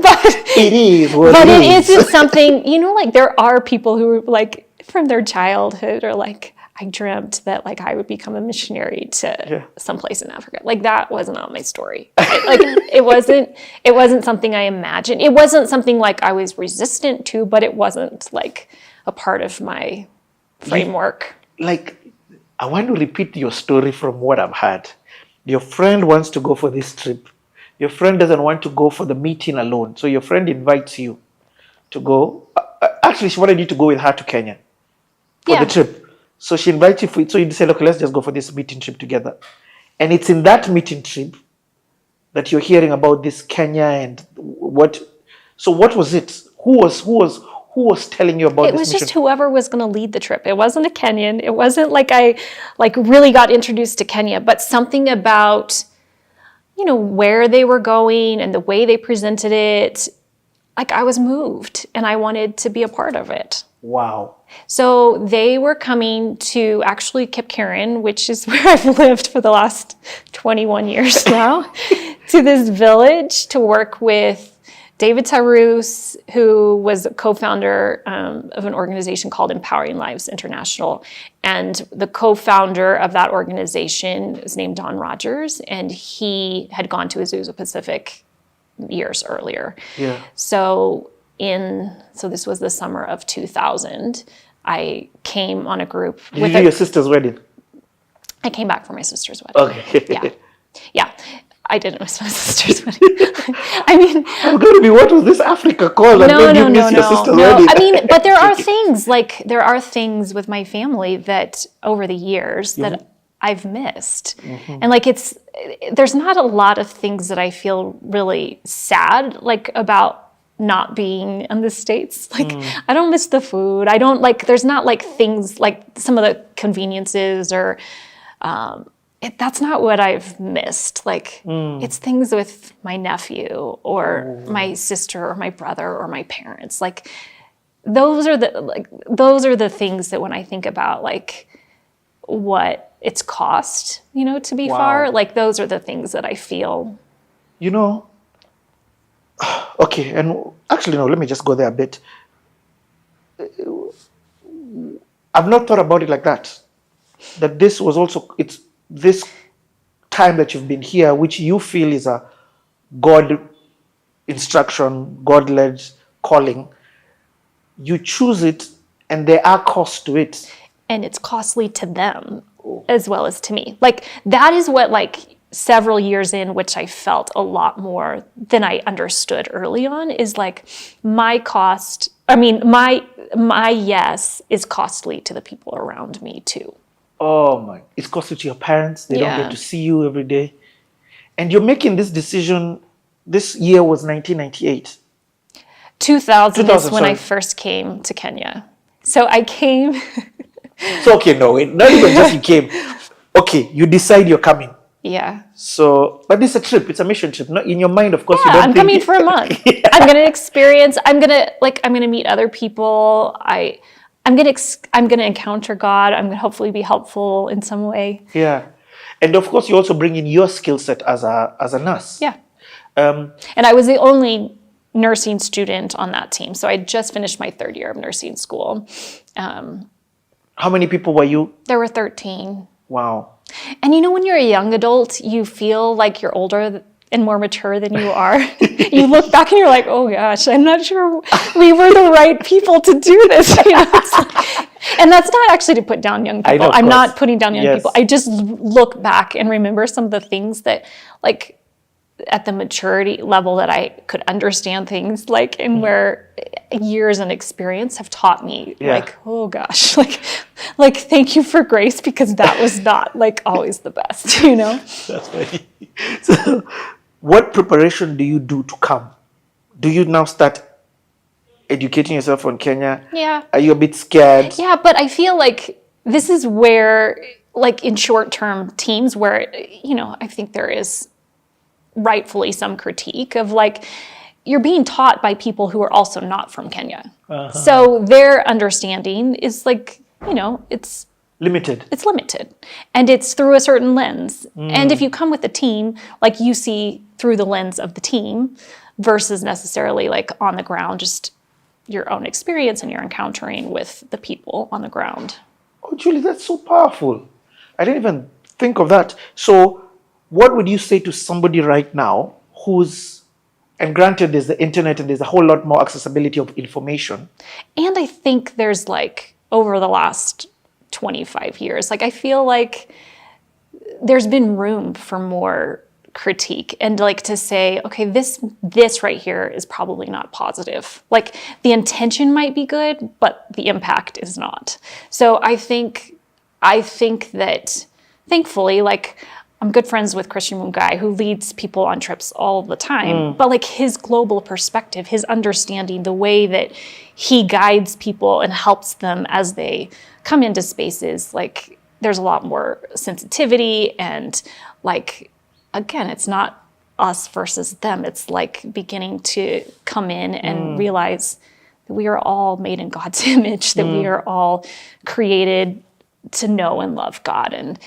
But it is what but it it is. isn't something, like there are people who like from their childhood are like, I dreamt that like I would become a missionary to someplace in Africa. Like that was not my story. Like it wasn't something I imagined. It wasn't something like I was resistant to, but it wasn't like a part of my framework. Like, I want to repeat your story from what I've heard. Your friend wants to go for this trip. Your friend doesn't want to go for the meeting alone. So your friend invites you to go. Actually, she wanted you to go with her to Kenya for the trip. So she invites you so you decide, okay, let's just go for this meeting trip together. And it's in that meeting trip that you're hearing about this Kenya and what. So what was it? Who was telling you about this? It was mission? just whoever was going to lead the trip. It wasn't a Kenyan. It wasn't like I really got introduced to Kenya, but something about where they were going and the way they presented it. Like I was moved and I wanted to be a part of it. Wow. So they were coming to actually Kipkaren, which is where I've lived for the last 21 years now, to this village to work with David Tarus, who was a co-founder of an organization called Empowering Lives International. And the co-founder of that organization is named Don Rogers, and he had gone to Azusa Pacific years earlier. Yeah. So this was the summer of 2000. I came on a group. Did you do your sister's wedding? I came back for my sister's wedding. Okay. Yeah. I didn't miss my sister's wedding. I mean, I'm going to be, what was this Africa call? No. Wedding? I mean, but there are things with my family that over the years that I've missed. Mm-hmm. And there's not a lot of things that I feel really sad, about not being in the States. I don't miss the food. I don't there's not things like some of the conveniences or, that's not what I've missed. It's things with my nephew or my sister or my brother or my parents. Those are the things that when I think about what it's cost, to be far, those are the things that I feel. Okay, and actually, no, let me just go there a bit. I've not thought about it like that. That this was also, it's this time that you've been here, which you feel is a God instruction, God-led calling. You choose it, and there are costs to it. And it's costly to them as well as to me. That is what, several years in, which I felt a lot more than I understood early on, is my cost, my yes is costly to the people around me too. Oh my, it's costly to your parents. They don't get to see you every day. And you're making this decision, this year was 1998. 2000 is when I first came to Kenya. So I came. So, okay, no, wait, not even just you came. Okay, you decide you're coming. Yeah. So, but it's a trip. It's a mission trip. Not in your mind, of course. Yeah, I'm coming for a month. I'm gonna experience. I'm gonna meet other people. I'm gonna encounter God. I'm gonna hopefully be helpful in some way. Yeah, and of course, you also bring in your skill set as a nurse. Yeah. And I was the only nursing student on that team, so I just finished my third year of nursing school. How many people were you? There were 13. Wow. And when you're a young adult, you feel like you're older and more mature than you are. You look back and you're like, oh gosh, I'm not sure we were the right people to do this. And that's not actually to put down young I people. know, of I'm course. not putting down young Yes. people. I just look back and remember some of the things that, like, at the maturity level that I could understand things, like, and where years and experience have taught me, Yeah. like, oh gosh, like thank you for grace, because that was not like always the best, you know? That's funny. So, what preparation do you do to come? Do you now start educating yourself on Kenya? Yeah. Are you a bit scared? Yeah, but I feel like this is where, like, in short-term teams where, you know, I think there is rightfully some critique of, like, you're being taught by people who are also not from Kenya. So their understanding is, like, you know, it's Limited. limited, and it's through a certain lens. And if you come with a team, like, you see through the lens of the team versus necessarily, like, on the ground, just your own experience and you're encountering with the people on the ground. Oh, Julie, that's so powerful. I didn't even think of that. So, what would you say to somebody right now who's, and granted, there's the internet and there's a whole lot more accessibility of information. And I think there's, like, over the last 25 years, like, I feel like there's been room for more critique and, like, to say, okay, this right here is probably not positive. Like, the intention might be good, but the impact is not. So I think that, thankfully, like, I'm good friends with Christian Mungai, who leads people on trips all the time. But, like, his global perspective, his understanding, the way that he guides people and helps them as they come into spaces, like, there's a lot more sensitivity and, like, again, it's not us versus them. It's, like, beginning to come in and realize that we are all made in God's image, that we are all created to know and love God, and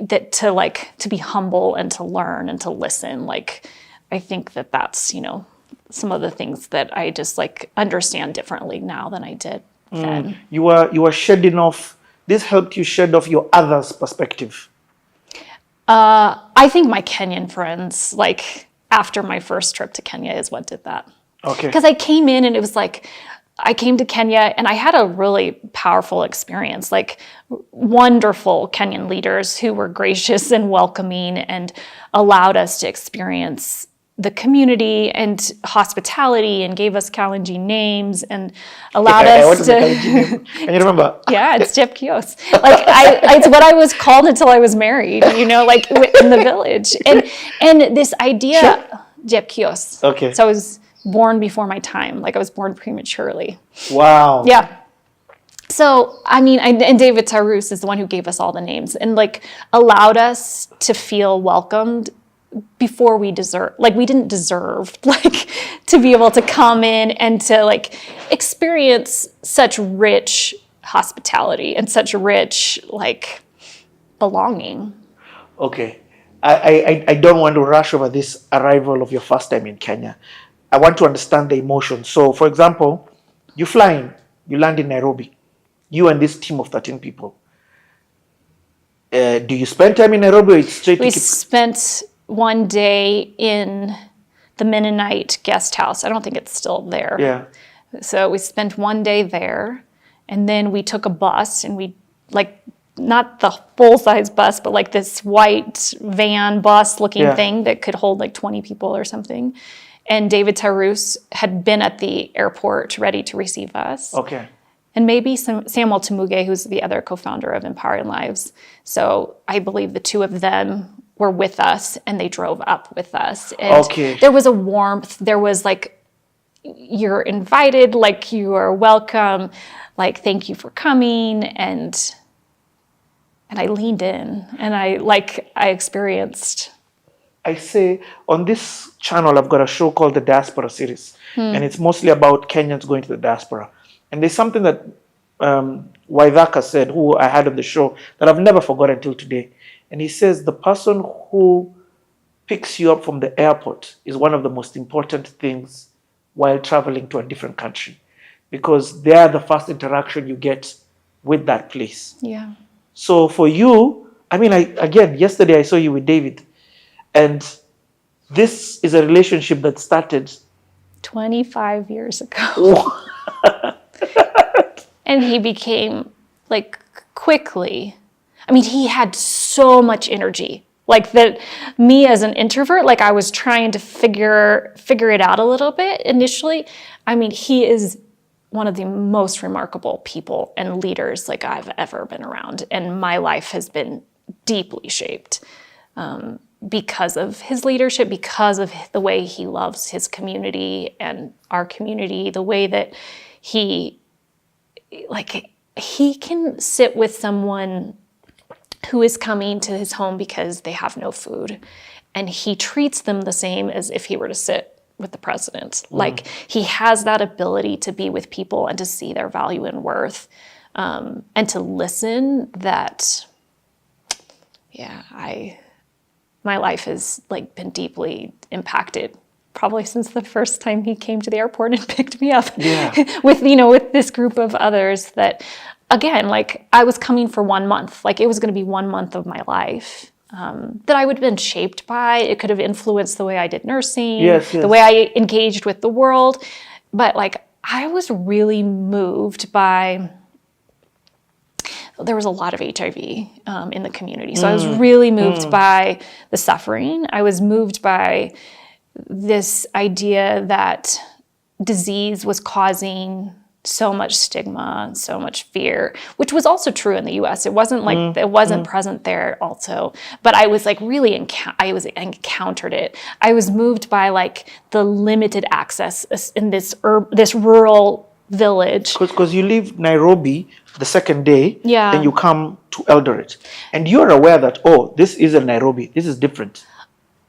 that to be humble and to learn and to listen. Like, I think that that's, you know, some of the things that I just, like, understand differently now than I did then. You are shedding off, this helped you shed off your other's perspective. I think my Kenyan friends, like, after my first trip to Kenya is what did that. Okay. Because I came in and it was like, I came to Kenya and I had a really powerful experience, like, wonderful Kenyan leaders who were gracious and welcoming and allowed us to experience the community and hospitality and gave us Kalenjin names and allowed us to... Can you remember? Yeah, it's Jepo. Like, it's what I was called until I was married, you know, like, in the village. And this idea, Jepo. Okay. So I was born before my time. Like, I was born prematurely. Wow. Yeah. So, I mean, and David Tarus is the one who gave us all the names and, like, allowed us to feel welcomed before we didn't deserve, like, to be able to come in and to, like, experience such rich hospitality and such rich, like, belonging. Okay. I don't want to rush over this arrival of your first time in Kenya. I want to understand the emotion. So, for example, you fly in, you land in Nairobi, you and this team of 13 people. Do you spend time in Nairobi or it's straight We to spent one day in the Mennonite guest house. I don't think it's still there. Yeah. So we spent one day there, and then we took a bus, and we, like, not the full-size bus, but, like, this white van bus looking thing that could hold, like, 20 people or something. And David Tarus had been at the airport ready to receive us. Okay. And maybe Samuel Tamuge, who's the other co-founder of Empowering Lives. So I believe the two of them were with us, and they drove up with us. And there was a warmth. There was, like, you're invited, like, you are welcome, like, thank you for coming. And I leaned in, and I experienced. I say, on this channel, I've got a show called the Diaspora Series, and it's mostly about Kenyans going to the diaspora. And there's something that Waithaka said, who I had on the show, that I've never forgotten until today. And he says, the person who picks you up from the airport is one of the most important things while traveling to a different country, because they are the first interaction you get with that place. Yeah. So for you, I mean, yesterday I saw you with David, and this is a relationship that started 25 years ago. And he became like quickly. I mean, he had so much energy. Like that, me as an introvert, like I was trying to figure it out a little bit initially. I mean, he is one of the most remarkable people and leaders like I've ever been around. And my life has been deeply shaped because of his leadership, because of the way he loves his community and our community, the way that he can sit with someone who is coming to his home because they have no food, and he treats them the same as if he were to sit with the president. Like, he has that ability to be with people and to see their value and worth, and to listen. That, yeah, my life has like been deeply impacted, probably since the first time he came to the airport and picked me up with this group of others. That, again, like, I was coming for 1 month. Like, it was going to be 1 month of my life that I would have been shaped by. It could have influenced the way I did nursing, the way I engaged with the world. But like, I was really moved by, there was a lot of HIV in the community. So I was really moved by the suffering. I was moved by this idea that disease was causing so much stigma, so much fear, which was also true in the US. It wasn't like, it wasn't present there also, but I was like really, encountered it. I was moved by like the limited access in this rural village. Because you leave Nairobi the second day, Yeah. then you come to Eldoret, and you're aware that, oh, this isn't Nairobi, this is different.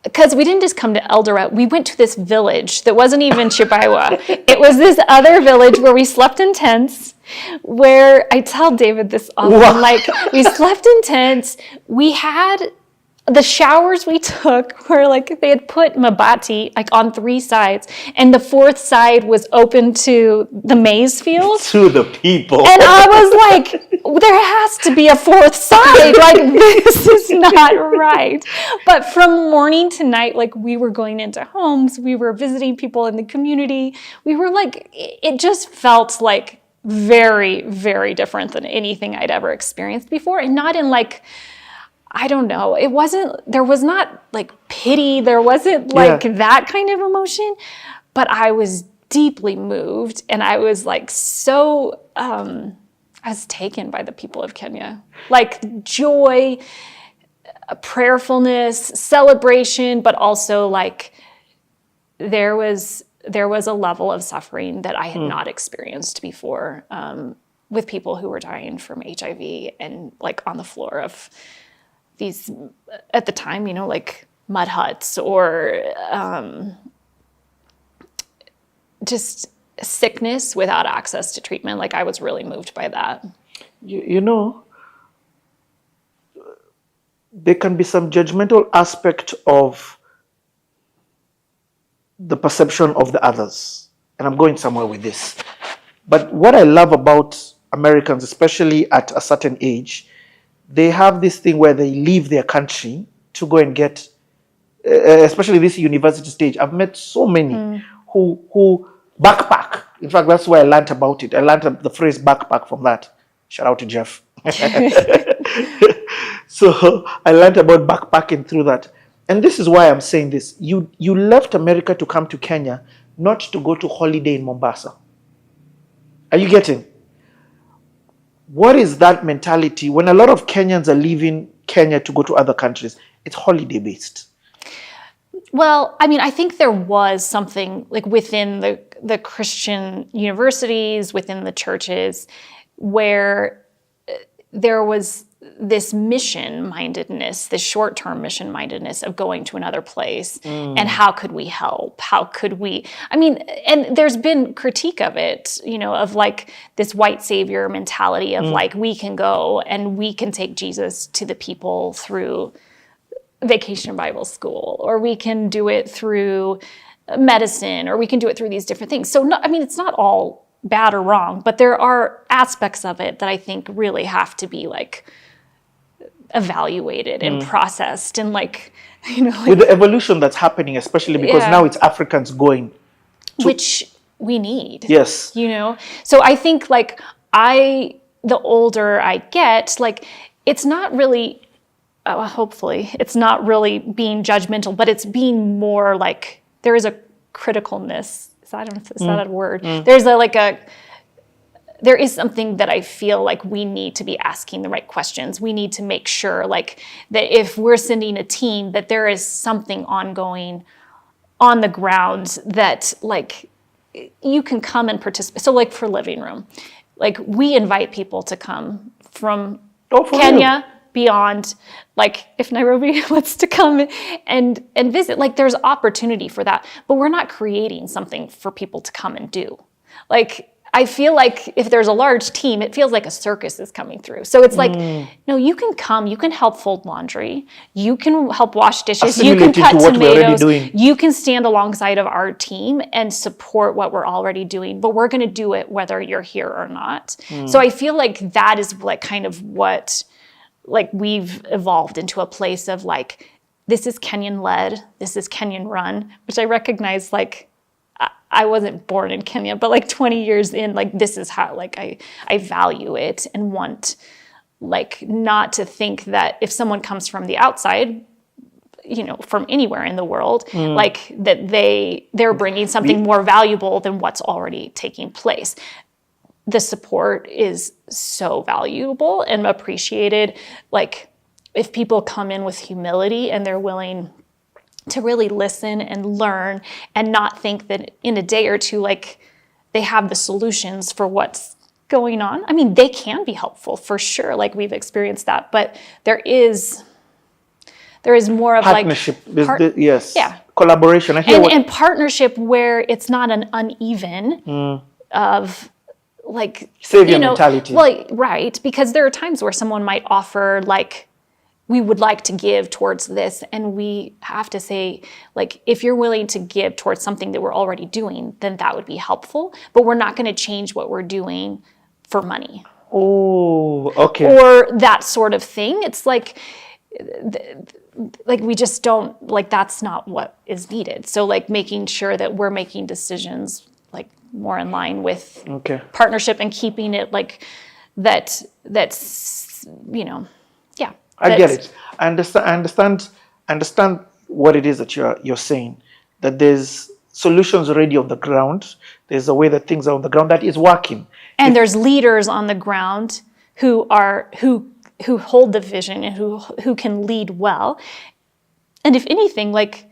Because we didn't just come to Eldoret, we went to this village that wasn't even Chippewa. It was this other village where we slept in tents, where I tell David this often, like, we slept in tents. We had, the showers we took were like, they had put mabati like on 3 sides, and the 4th side was open to the maize fields. To the people. And I was like, there has to be a 4th side. Like, this is not right. But from morning to night, like, we were going into homes, we were visiting people in the community. We were like, it just felt like very, very different than anything I'd ever experienced before. And not in like, I don't know, there was not like pity, there wasn't like that kind of emotion, but I was deeply moved, and I was like so, I was taken by the people of Kenya. Like, joy, prayerfulness, celebration, but also like there was a level of suffering that I had not experienced before, with people who were dying from HIV and like on the floor of these, at the time, like mud huts, or just sickness without access to treatment. Like, I was really moved by that. There can be some judgmental aspect of the perception of the others. And I'm going somewhere with this. But what I love about Americans, especially at a certain age, they have this thing where they leave their country to go and get, especially this university stage. I've met so many who backpack. In fact, that's where I learned about it. I learned the phrase backpack from that. Shout out to Jeff. So I learned about backpacking through that. And this is why I'm saying this. You left America to come to Kenya, not to go to holiday in Mombasa. Are you getting? What is that mentality when a lot of Kenyans are leaving Kenya to go to other countries? It's holiday based. Well, I mean, I think there was something like within the Christian universities, within the churches, where there was this mission-mindedness, this short-term mission-mindedness of going to another place, and how could we help? How could we, I mean, and there's been critique of it, of like this white savior mentality of like, we can go and we can take Jesus to the people through Vacation Bible School, or we can do it through medicine, or we can do it through these different things. So, it's not all bad or wrong, but there are aspects of it that I think really have to be like evaluated and processed, and like, with the evolution that's happening, especially because now it's Africans going which we need. Yes. So I think like I the older I get, like, it's not really, hopefully, it's not really being judgmental, but it's being more like, there is a criticalness. I don't know if that's a word. There's there is something that I feel like we need to be asking the right questions. We need to make sure, like, that if we're sending a team, that there is something ongoing on the ground that, like, you can come and participate. So, like, for Living Room, like, we invite people to come from Kenya, beyond, like, if Nairobi wants to come and visit, like, there's opportunity for that. But we're not creating something for people to come and do. Like, I feel like if there's a large team, it feels like a circus is coming through. So it's like, no, you can come, you can help fold laundry, you can help wash dishes, you can cut tomatoes, you can stand alongside of our team and support what we're already doing, but we're going to do it whether you're here or not. So I feel like that is, like, kind of what, like, we've evolved into a place of, like, this is Kenyan led, this is Kenyan run, which I recognize, like, I wasn't born in Kenya, but, like, 20 years in, like, this is how, like, I value it and want, like, not to think that if someone comes from the outside, you know, from anywhere in the world, like, that they're bringing something more valuable than what's already taking place. The support is so valuable and appreciated. Like, if people come in with humility and they're willing to really listen and learn and not think that in a day or two, like, they have the solutions for what's going on. I mean, they can be helpful for sure. Like, we've experienced that, but there is more of, partnership, like, yes, collaboration. And partnership where it's not an uneven of, like, savior mentality. Well, right, because there are times where someone might offer, like, we would like to give towards this, and we have to say, like, if you're willing to give towards something that we're already doing, then that would be helpful, but we're not going to change what we're doing for money. Oh, okay. Or that sort of thing. It's like we just don't, like, that's not what is needed. So, like, making sure that we're making decisions, like, more in line with partnership and keeping it, like, that's, you know, yeah. I get it. I understand what it is that you're saying. That there's solutions already on the ground. There's a way that things are on the ground that is working. And there's leaders on the ground who hold the vision and who can lead well. And if anything, like,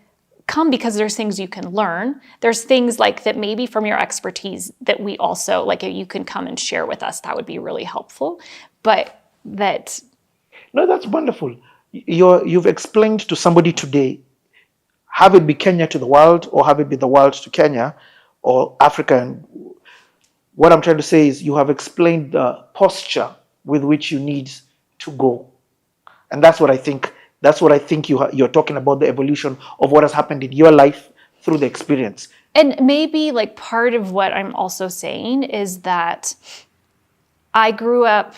come because there's things you can learn. There's things, like, that maybe from your expertise that we also, like, you can come and share with us. That would be really helpful. But that... No, that's wonderful. You've explained to somebody today, have it be Kenya to the world, or have it be the world to Kenya, or Africa. And what I'm trying to say is, you have explained the posture with which you need to go, and that's what I think. That's what I think you're talking about, the evolution of what has happened in your life through the experience. And maybe, like, part of what I'm also saying is that I grew up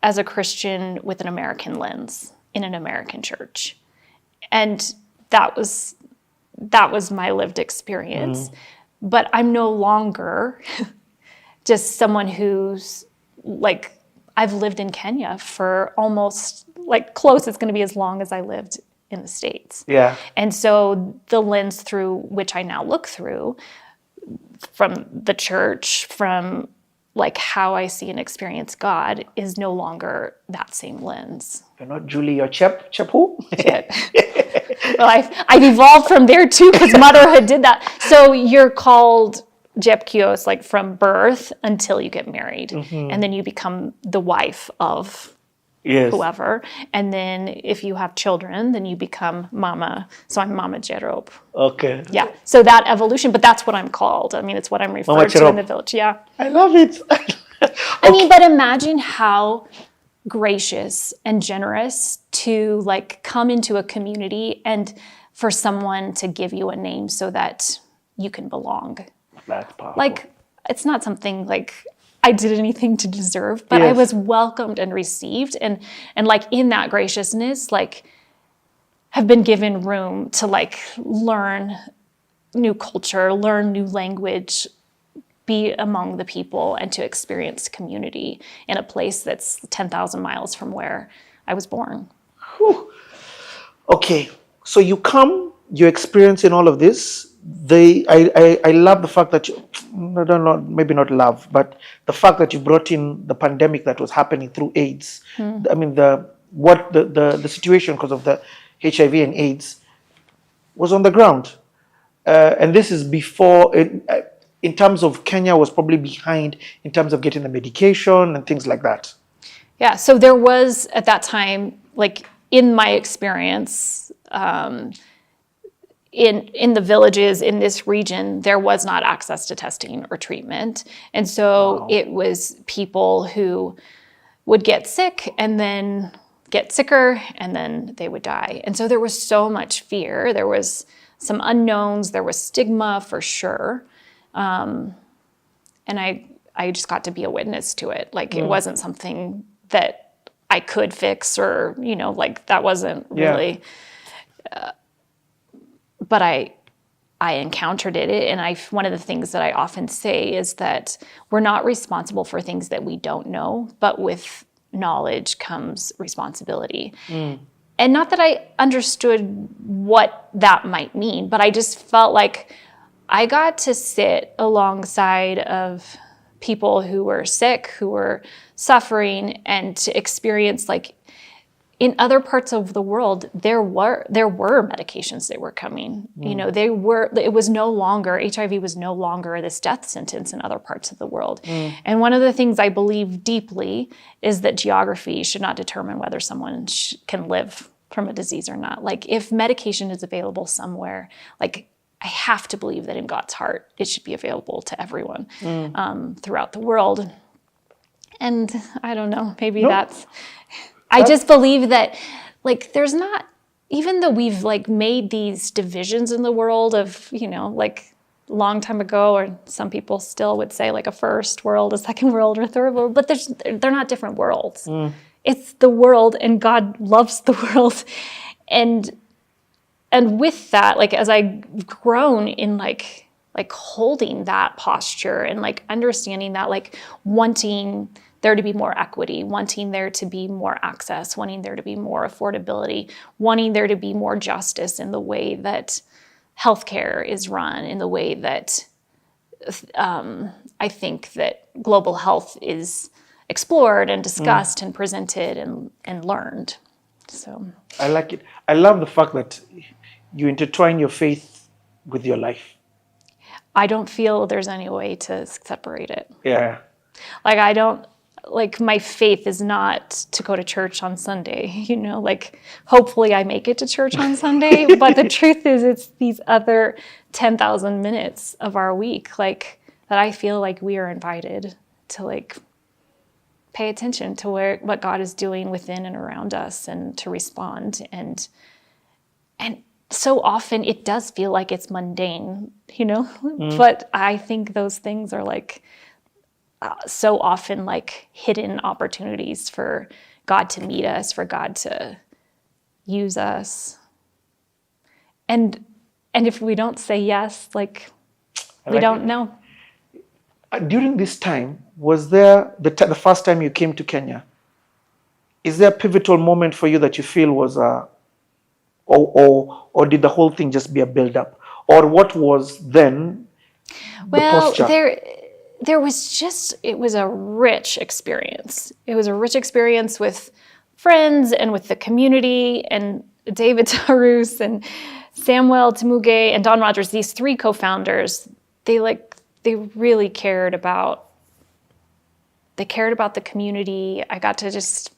as a Christian with an American lens in an American church. And that was my lived experience. But I'm no longer just someone who's, like, I've lived in Kenya for almost, like, close, it's going to be as long as I lived in the States. Yeah. And so the lens through which I now look through, from the church, from, like, how I see and experience God, is no longer that same lens. You're not Julie, you're Jepo? Well, I've evolved from there too, because motherhood did that. So you're called Jepkios, like, from birth until you get married. And then you become the wife of whoever. And then if you have children, then you become mama. So I'm Mama Jero. Okay. Yeah. So that evolution, but that's what I'm called. I mean, it's what I'm referred to in the village. Yeah. I love it. I mean, but imagine how gracious and generous to, like, come into a community and for someone to give you a name so that you can belong. That's powerful. Like, it's not something, like, I did anything to deserve, but I was welcomed and received, and like, in that graciousness, like, have been given room to, like, learn new culture, learn new language, be among the people and to experience community in a place that's 10,000 miles from where I was born. Whew. Okay, so you come, you're experiencing all of this. I love the fact that you, I don't know, maybe not love, but the fact that you brought in the pandemic that was happening through AIDS. I mean, the situation because of the HIV and AIDS was on the ground. And this is before, in terms of Kenya was probably behind in terms of getting the medication and things like that. Yeah, so there was at that time, like in my experience, in the villages in this region, there was not access to testing or treatment. And so it was people who would get sick and then get sicker and then they would die. And so there was so much fear. There was some unknowns. There was stigma for sure. And I just got to be a witness to it. Like it wasn't something that I could fix or, like that wasn't really... but I encountered it, and one of the things that I often say is that we're not responsible for things that we don't know, but with knowledge comes responsibility. And not that I understood what that might mean, but I just felt like I got to sit alongside of people who were sick, who were suffering, and to experience like in other parts of the world, there were medications that were coming. It was no longer, HIV was no longer this death sentence in other parts of the world. And one of the things I believe deeply is that geography should not determine whether someone can live from a disease or not. Like if medication is available somewhere, like I have to believe that in God's heart, it should be available to everyone throughout the world. And I don't know, maybe I just believe that, like, there's not, even though we've, like, made these divisions in the world of, like, a long time ago, or some people still would say, like, a first world, a second world, or a third world, but they're not different worlds. It's the world, and God loves the world. And with that, like, as I've grown in, like holding that posture and, like, understanding that, like, wanting there to be more equity, wanting there to be more access, wanting there to be more affordability, wanting there to be more justice in the way that healthcare is run, in the way that I think that global health is explored and discussed and presented and learned. So I like it. I love the fact that you intertwine your faith with your life. I don't feel there's any way to separate it. Yeah. Like my faith is not to go to church on Sunday, like hopefully I make it to church on Sunday, but the truth is it's these other 10,000 minutes of our week, like that I feel like we are invited to like pay attention to what God is doing within and around us and to respond. And so often it does feel like it's mundane, but I think those things are like, so often like hidden opportunities for God to meet us, for God to use us. And if we don't say yes, like we don't know. During this time, was there the first time you came to Kenya? Is there a pivotal moment for you that you feel was or did the whole thing just be a build-up? Or what was then the posture? There was it was a rich experience. It was a rich experience with friends and with the community and David Tarus and Samuel Temuge and Don Rogers, these three co-founders. They really cared about the community. I got to just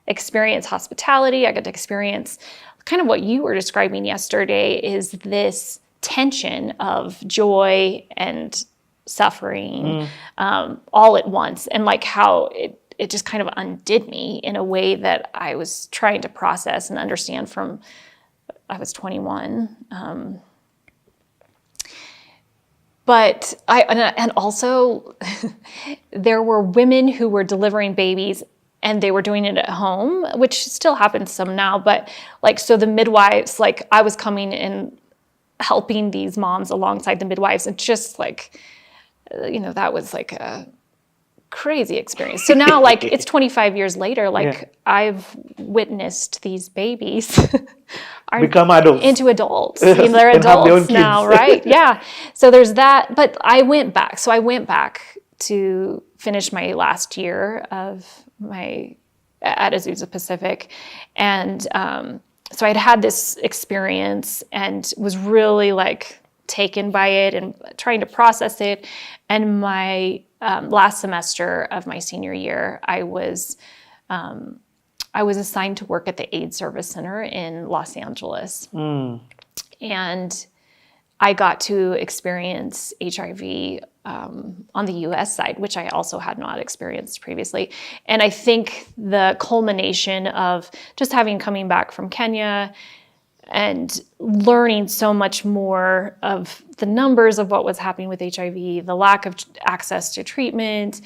experience hospitality. I got to experience kind of what you were describing yesterday is this tension of joy and suffering all at once, and like how it just kind of undid me in a way that I was trying to process and understand from I was 21. But and also there were women who were delivering babies and they were doing it at home, which still happens some now, but like, so the midwives, like I was coming and helping these moms alongside the midwives, and just like, that was like a crazy experience. So now, like, it's 25 years later, like, I've witnessed these babies become adults. into adults. They're And have their own adults now, kids. right? Yeah. So there's that. But I went back. So I went back to finish my last year at Azusa Pacific. And so I'd had this experience and was really like taken by it and trying to process it. And my last semester of my senior year, I was assigned to work at the AIDS Service Center in Los Angeles. And I got to experience HIV on the US side, which I also had not experienced previously. And I think the culmination of just coming back from Kenya and learning so much more of the numbers of what was happening with HIV, the lack of access to treatment.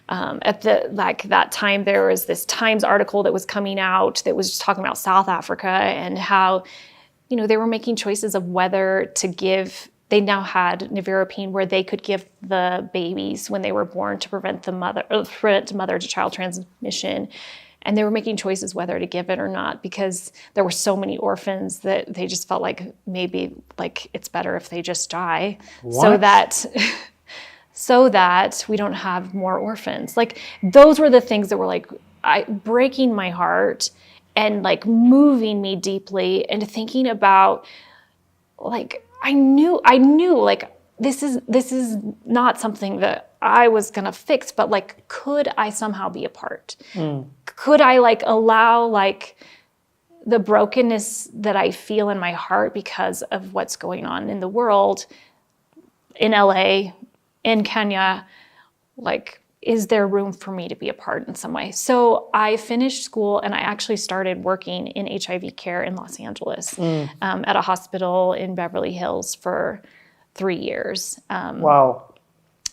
At that time, there was this Times article that was coming out that was just talking about South Africa and how, they were making choices of whether to give. They now had nevirapine where they could give the babies when they were born to prevent mother-to-child transmission. And they were making choices whether to give it or not because there were so many orphans that they just felt like maybe like it's better if they just die so that we don't have more orphans. Like those were the things that were like breaking my heart and like moving me deeply and thinking about like I knew like this is not something that I was gonna fix, but like could I somehow be a part? Could I like allow like the brokenness that I feel in my heart because of what's going on in the world, in LA, in Kenya, like is there room for me to be a part in some way? So I finished school and I actually started working in HIV care in Los Angeles at a hospital in Beverly Hills for 3 years. Wow.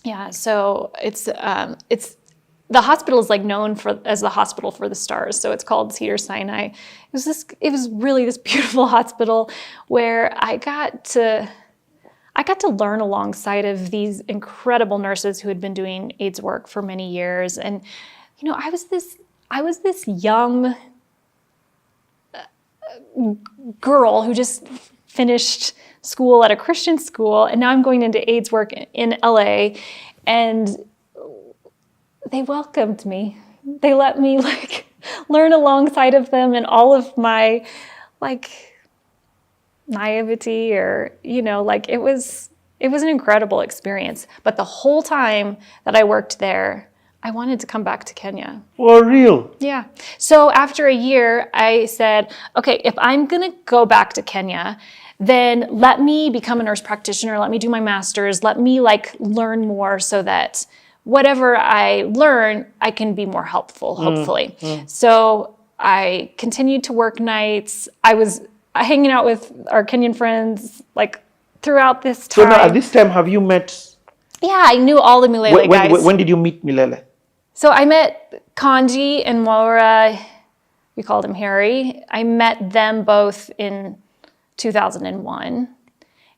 Yeah, so it's the hospital is like known as the hospital for the stars. So it's called Cedars-Sinai. It was really this beautiful hospital where I got to learn alongside of these incredible nurses who had been doing AIDS work for many years. And, I was this young girl who just finished school at a Christian school. And now I'm going into AIDS work in LA. And they welcomed me. They let me like learn alongside of them and all of my like naivety or, like it was an incredible experience. But the whole time that I worked there, I wanted to come back to Kenya. For real? Yeah. So after a year, I said, okay, if I'm going to go back to Kenya, then let me become a nurse practitioner. Let me do my master's. Let me like learn more so that whatever I learn, I can be more helpful, hopefully. So I continued to work nights. I was hanging out with our Kenyan friends like throughout this time. So now at this time, have you met? Yeah, I knew all the Milele guys. When did you meet Milele? So I met Kanji and Maura. We called him Harry. I met them both in 2001.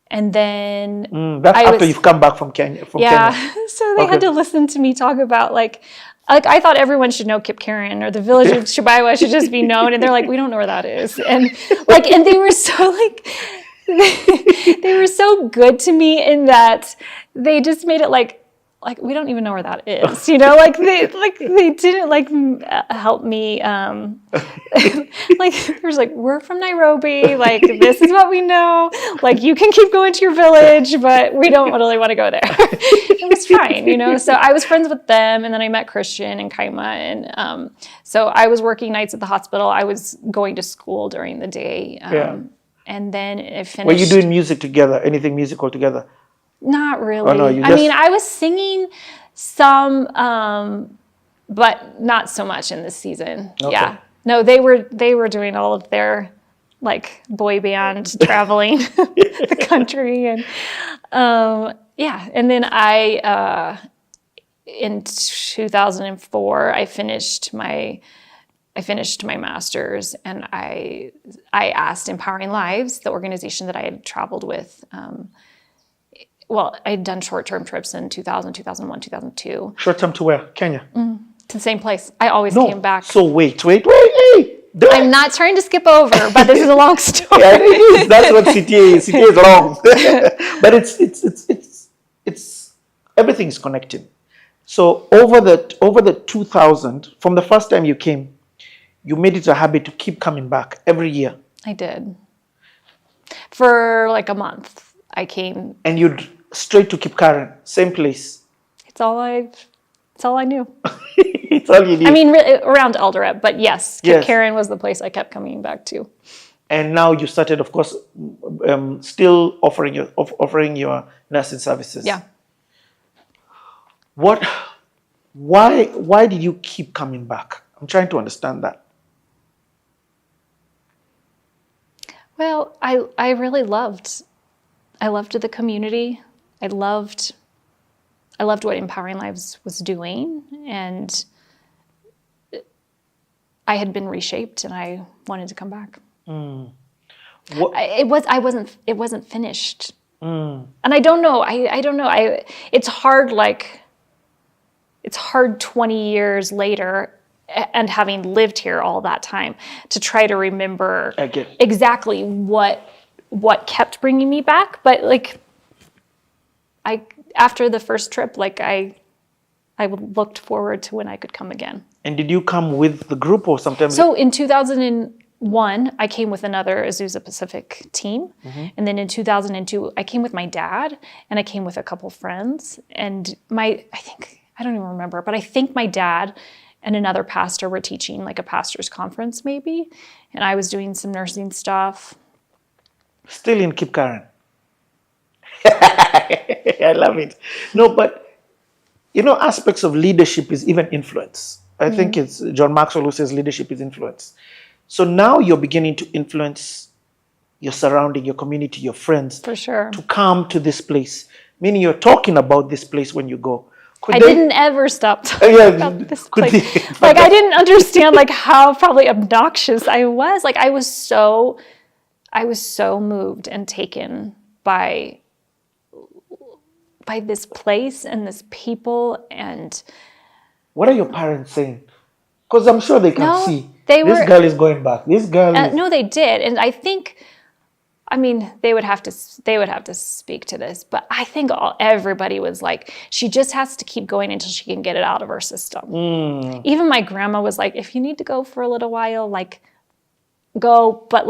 And then that's after you've come back from Kenya. Kenya. So they had to listen to me talk about like I thought everyone should know Kip Karen or the village of Shibaiwa should just be known. And they're like, we don't know where that is. And they were so like, they were so good to me in that they just made it like we don't even know where that is, they didn't help me there's like we're from Nairobi, like this is what we know, like you can keep going to your village but we don't really want to go there. It was fine, so I was friends with them and then I met Christian and Kaima and so I was working nights at the hospital. I was going to school during the day and then I finished. Were you doing music together? Anything musical together? Not really. Oh, no, I mean, I was singing some, but not so much in this season. Okay. Yeah. No, they were doing all of their like boy band traveling the country and and then I in 2004 I finished my master's and I asked Empowering Lives, the organization that I had traveled with, well, I'd done short-term trips in 2000, 2001, 2002. Short-term to where? Kenya? To the same place. I always No. came back. So wait. Hey! I'm not trying to skip over, but this is a long story. Yeah, it is. That's what CTA is. CTA is long. But it's everything is connected. So over the 2000, from the first time you came, you made it a habit to keep coming back every year. I did. For like a month, I came. And you'd straight to Kipkaren, same place. It's all I knew. It's all you need. I mean, around Eldoret, but yes, Yes. Karen was the place I kept coming back to. And now you started, of course, still offering your nursing services. Yeah. Why did you keep coming back? I'm trying to understand that. Well, I really loved the community. I loved what Empowering Lives was doing, and I had been reshaped, and I wanted to come back. It wasn't finished, and I don't know. I don't know. It's hard. It's hard 20 years later, and having lived here all that time, to try to remember exactly what kept bringing me back. But after the first trip, I looked forward to when I could come again. And did you come with the group or sometimes? So in 2001, I came with another Azusa Pacific team. And then in 2002, I came with my dad, and I came with a couple friends. And I don't even remember, but I think my dad and another pastor were teaching like a pastor's conference maybe. And I was doing some nursing stuff. Still in Kipkaren. I love it. No, but aspects of leadership is even influence. I think it's John Maxwell who says leadership is influence. So now you're beginning to influence your surrounding, your community, your friends. For sure. To come to this place. Meaning you're talking about this place when you go. I didn't ever stop talking about this place. I didn't understand how probably obnoxious I was. I was so moved and taken by this place and this people. And what are your parents saying? Because I'm sure they can see. This girl is going back. This girl is... No, they did. And I think, they would have to speak to this, but I think everybody was like, she just has to keep going until she can get it out of her system. Even my grandma was like, if you need to go for a little while, go, but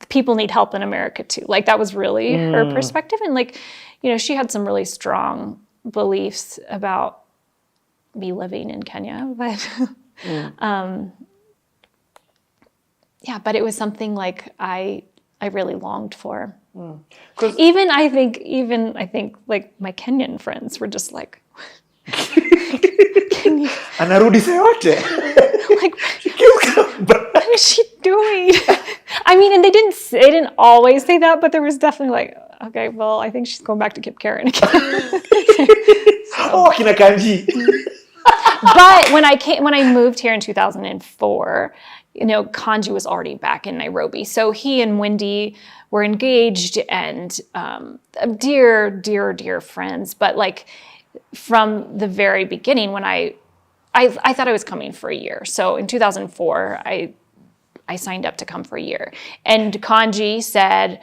people need help in America too. That was really her perspective. And she had some really strong beliefs about me living in Kenya, but but it was something I really longed for. Even I think my Kenyan friends were just like, Anarudi yote. What is she doing? And they didn't always say that, but there was definitely okay, well, I think she's going back to Kipkaren again. Oh, kina kanji. But when I moved here in 2004, Kanji was already back in Nairobi. So he and Wendy were engaged and dear, dear, dear friends. But from the very beginning, when I thought I was coming for a year. So in 2004, I signed up to come for a year. And Kanji said,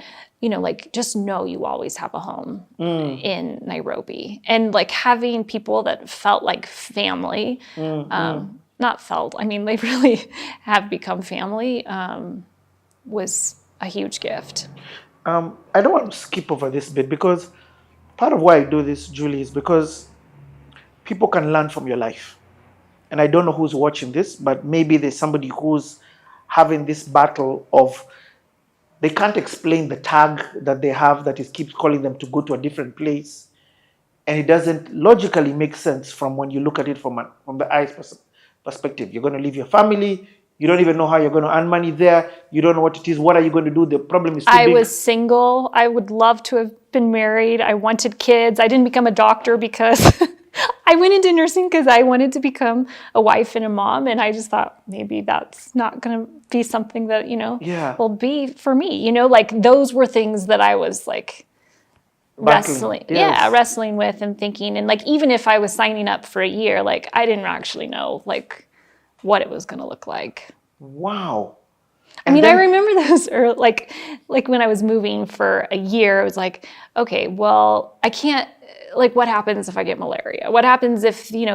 just know you always have a home in Nairobi. And having people that felt like family, not felt, they really have become family, was a huge gift. I don't want to skip over this bit because part of why I do this, Julie, is because people can learn from your life. And I don't know who's watching this, but maybe there's somebody who's having this battle of they can't explain the tag that they have that it keeps calling them to go to a different place. And it doesn't logically make sense from when you look at it from the eyes perspective. You're going to leave your family. You don't even know how you're going to earn money there. You don't know what it is. What are you going to do? The problem is too big. I was single. I would love to have been married. I wanted kids. I didn't become a doctor because I went into nursing because I wanted to become a wife and a mom. And I just thought maybe that's not going to be something that, will be for me. Those were things that I was wrestling, Yes. wrestling with and thinking, and like even if I was signing up for a year, like I didn't actually know like what it was going to look like. Wow. I mean, I remember those early, like when I was moving for a year, it was like, okay, well, I can't, like, what happens if I get malaria? What happens if, we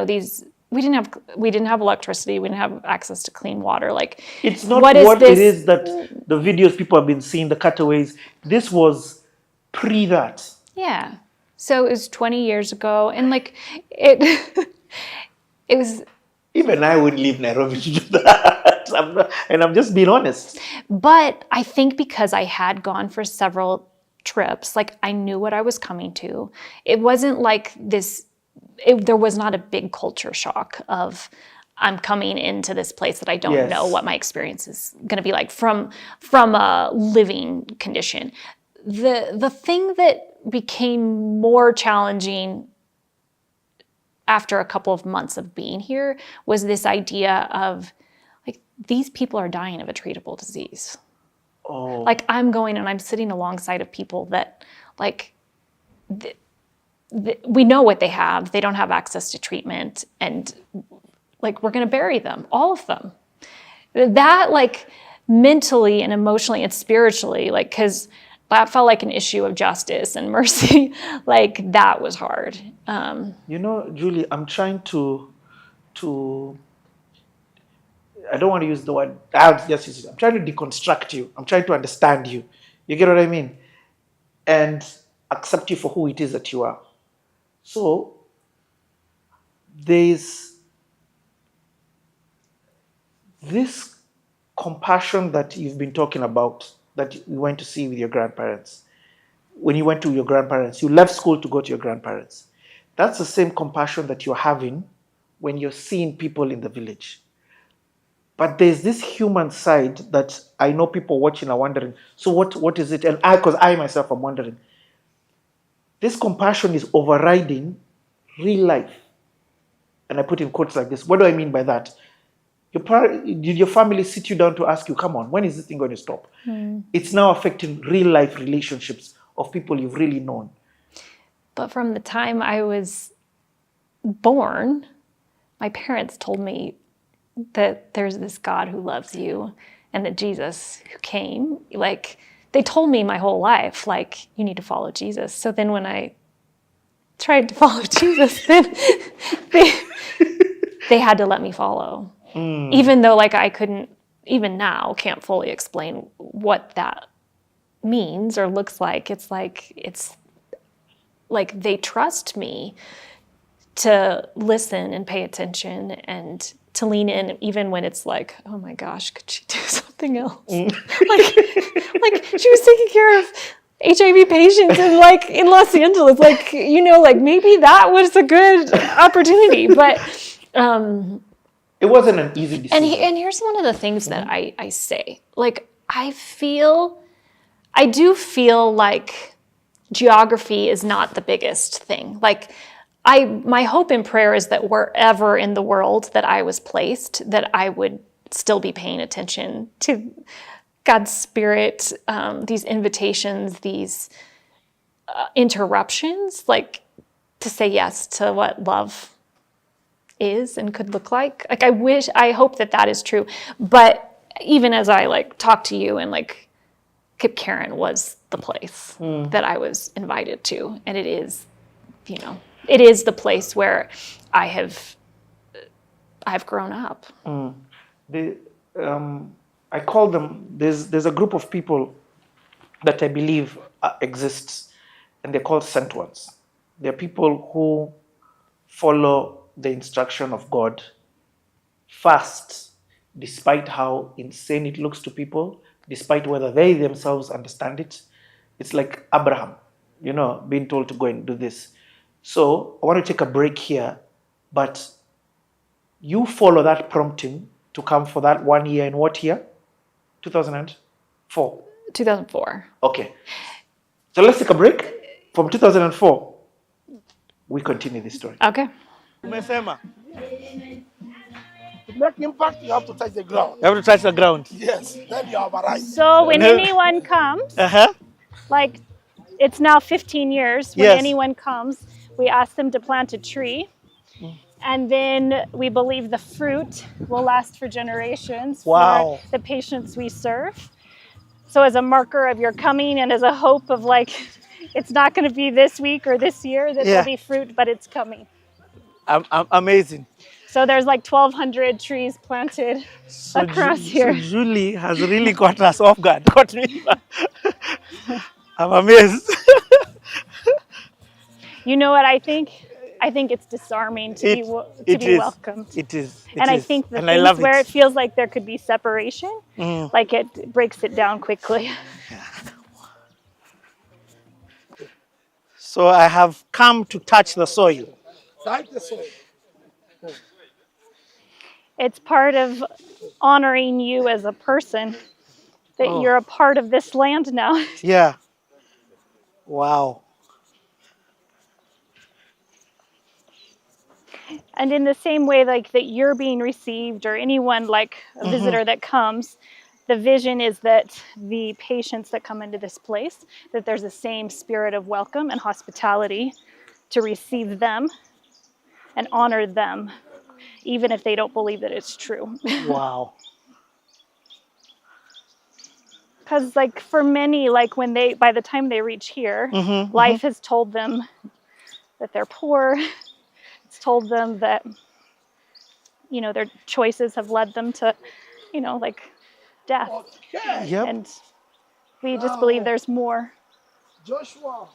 didn't have electricity, we didn't have access to clean water. Like, It's not what it is that the videos people have been seeing, the cutaways. This was pre that. Yeah. So it was 20 years ago, and like it was. Even I wouldn't leave Nairobi to do that. I'm just being honest. But I think because I had gone for several trips, like I knew what I was coming to. It wasn't like this, there was not a big culture shock of I'm coming into this place that I don't know what my experience is going to be like from a living condition. The thing that became more challenging after a couple of months of being here was this idea of like, these people are dying of a treatable disease. Oh. Like I'm going and I'm sitting alongside of people that like, we know what they have. They don't have access to treatment, and like, we're going to bury them, all of them. That like mentally and emotionally and spiritually, like, cause that felt like an issue of justice and mercy. Like that was hard. Julie, I'm trying to I don't want to use the word, I'm trying to deconstruct you. I'm trying to understand you. You get what I mean? And accept you for who it is that you are. So there's this compassion that you've been talking about, that you went to see with your grandparents. When you went to your grandparents, you left school to go to your grandparents. That's the same compassion that you're having when you're seeing people in the village. But there's this human side that I know people watching are wondering, so what is it? And because I myself am wondering. This compassion is overriding real life. And I put in quotes like this. What do I mean by that? Did your family sit you down to ask you, come on, when is this thing going to stop? It's now affecting real life relationships of people you've really known. But from the time I was born, my parents told me that there's this God who loves you, and that Jesus who came, like, they told me my whole life, like, you need to follow Jesus. So then when I tried to follow Jesus, then they had to let me follow. Even though, like, I couldn't, even now, can't fully explain what that means or looks like. It's like they trust me to listen and pay attention and to lean in, even when it's like, oh my gosh, could she do something else? like she was taking care of HIV patients in Los Angeles. Like, like maybe that was a good opportunity, but it wasn't an easy decision. And here's one of the things that I say. Like, I do feel like geography is not the biggest thing. Like, my hope and prayer is that wherever in the world that I was placed, that I would still be paying attention to God's Spirit, these invitations, these interruptions, like to say yes to what love is and could look like. Like, I hope that is true. But even as I like talk to you, and like Kip Karen was the place that I was invited to, and it is, it is the place where I've grown up. I call them, there's a group of people that I believe exists, and they're called sent ones. They're people who follow the instruction of God fast, despite how insane it looks to people, despite whether they themselves understand it. It's like Abraham, being told to go and do this. So I want to take a break here, but you follow that prompting to come for that 1 year in what year? 2004? 2004. Okay. So let's take a break. From 2004, we continue this story. Okay. To make impact, you have to touch the ground. You have to touch the ground. Yes, then you have arrived. So when anyone comes, like it's now 15 years. When Yes. anyone comes, we ask them to plant a tree. And then we believe the fruit will last for generations Wow. for the patients we serve. So as a marker of your coming and as a hope of like, it's not going to be this week or this year that there'll be fruit, but it's coming. Amazing. So there's like 1,200 trees planted across here. So Julie has really caught us off guard. Caught me. I'm amazed. You know what I think? I think it's disarming to be welcomed. It is. And I think the things where it feels like there could be separation, like it breaks it down quickly. So I have come to touch the soil. Touch the soil. It's part of honoring you as a person, that you're a part of this land now. Yeah. Wow. And in the same way, like that you're being received, or anyone like a visitor that comes, the vision is that the patients that come into this place, that there's the same spirit of welcome and hospitality to receive them and honor them, even if they don't believe that it's true. Wow. Because like for many, like when by the time they reach here, life has told them that they're poor. It's told them that, you know, their choices have led them to, you know, like death. Okay. Yep. And we just believe there's more. Joshua,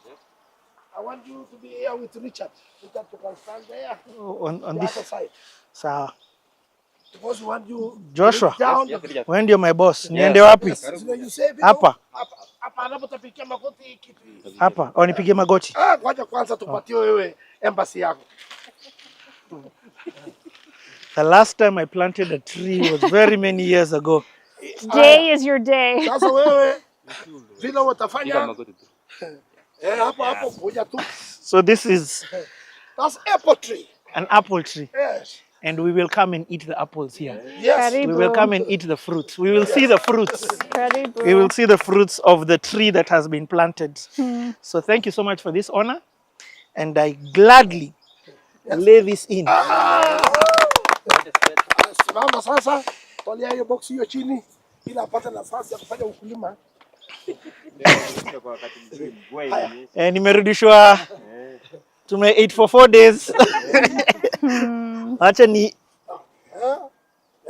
I want you to be here with Richard. Richard, you can stand there. On The this other side. sawa. Because we want you Joshua, down. wewe ndio my boss. Niende wapi? So you say, Hapa. hapa anapotapikia magoti kitu hii. Hapa. Au nipige magoti? Ngoja kwanza tupatie wewe embassy yako. The last time I planted a tree was very many years ago. Today is your day. Sasa wewe vile utafanya hapo kuja tu. So this is That's apple tree. an apple tree. Yes. And we will come and eat the apples here. Yes. We will come and eat the fruits. We will see the fruits. Karibu. We will see the fruits of the tree that has been planted. So thank you so much for this honor. And I gladly lay this in. Simama sasa, tolia hiyo box hiyo chini ili apate nafasi ya kufanya ukulima. Nimerudishwa. Tume eat for 4 days. Acha ni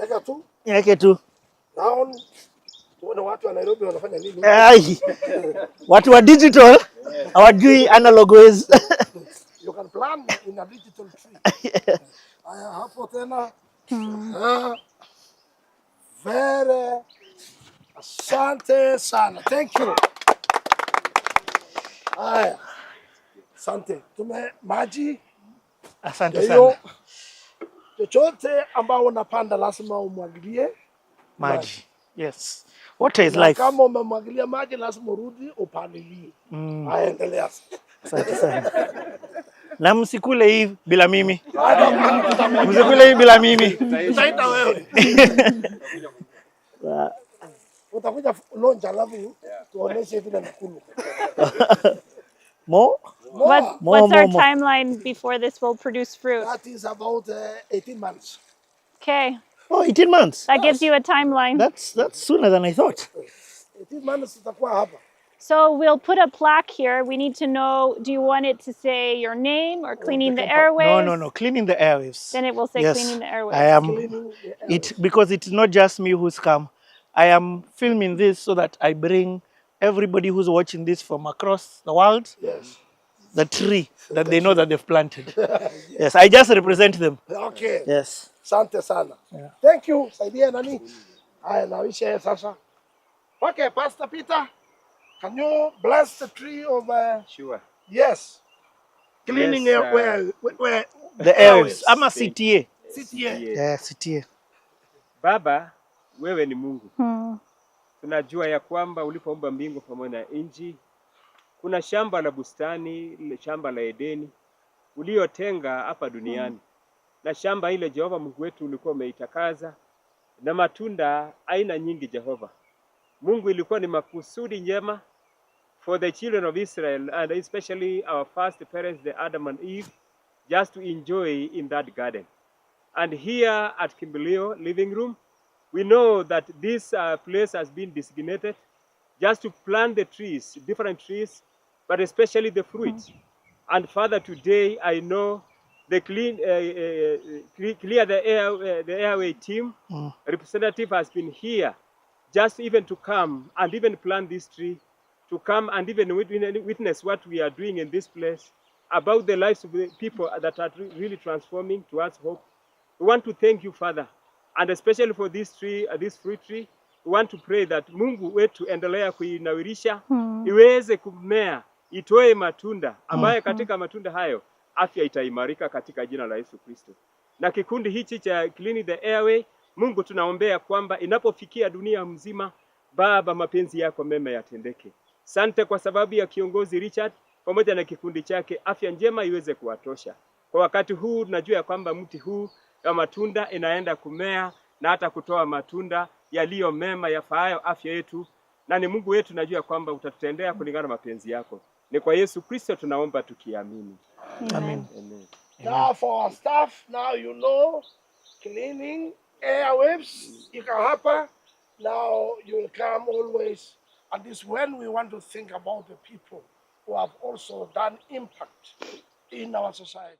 Eka tu. yake tu. Naona tuone watu wa Nairobi wanafanya nini. Ai. Watu wa digital hawajui analog ways. You can plan in a digital tree. Aya hapo tena. Very asante sana. Thank you. Aya. Asante. Tume maji. Asante sana. Chochote ambao unapanda lazima umwagilie Maji. Yes. Water is na life. kama umemwagilia maji lazima urudi upalilie. Aendelea. Asante sana. Na msikule hii bila mimi. Msikule hii bila mimi. Utaita wewe. Utakuja lonja alafu tuoneshe vile nakulu. More? What's our timeline before this will produce fruit? That is about 18 months. Okay. Oh, 18 months. That gives you a timeline. That's sooner than I thought. 18 months tutakuwa hapa. So we'll put a plaque here. We need to know, do you want it to say your name or cleaning the airwaves? No. Cleaning the airwaves. Then it will say cleaning the airwaves. I am because it's not just me who's come. I am filming this so that I bring everybody who's watching this from across the world. Yes. The tree that they know that they've planted. Yes, I just represent them. Okay. Yes. Asante sana. Yeah. Thank you. Saidia nani? Haya nawisha sasa. Okay, Pastor Peter, can you bless the tree of Sure. Yes. Cleaning Yes, where the airwaves. I'm a CTA. CTA. Yeah, CTA. Baba, wewe ni Mungu. Tunajua ya kwamba ulipoumba mbingu pamoja na nchi, kuna shamba la bustani, shamba la Edeni uliotenga hapa duniani. Na shamba ile Jehova Mungu wetu ulikuwa umeitakaza na matunda aina nyingi Jehova. Mungu ilikuwa ni makusudi njema for the children of Israel, and especially our first parents, the Adam and Eve, just to enjoy in that garden. And here at Kimbilio Living Room, we know that this place has been designated just to plant the trees, different trees, but especially the fruits. And Father, today I know the clear the airway team representative has been here, just even to come and even plant this tree, to come and even witness what we are doing in this place, about the lives of the people that are really transforming towards hope. We want to thank you, Father, and especially for this tree, this fruit tree. We want to pray that Mungu wetu endelea kuinawirisha, iweze kumea, itoe matunda, ambaye katika matunda hayo afya itaimarika katika jina la Yesu Kristo. Na kikundi hichi cha Clean the Airway, Mungu tunaombea kwamba inapofikia dunia mzima, Baba, mapenzi yako mema yatendeke. Sante kwa sababu ya kiongozi Richard pamoja na kikundi chake, afya njema iweze kuwatosha. Kwa wakati huu tunajua ya kwamba mti huu ya matunda inaenda kumea na hata kutoa matunda yaliyo mema yafaayo afya yetu, na ni Mungu wetu, najua kwamba utatutendea kulingana na mapenzi yako. Ni kwa Yesu Kristo tunaomba tukiamini. Amen. Amen. Now for our staff, now you know, cleaning airwaves, ikahapa. Now you will come always, and this when we want to think about the people who have also done impact in our society.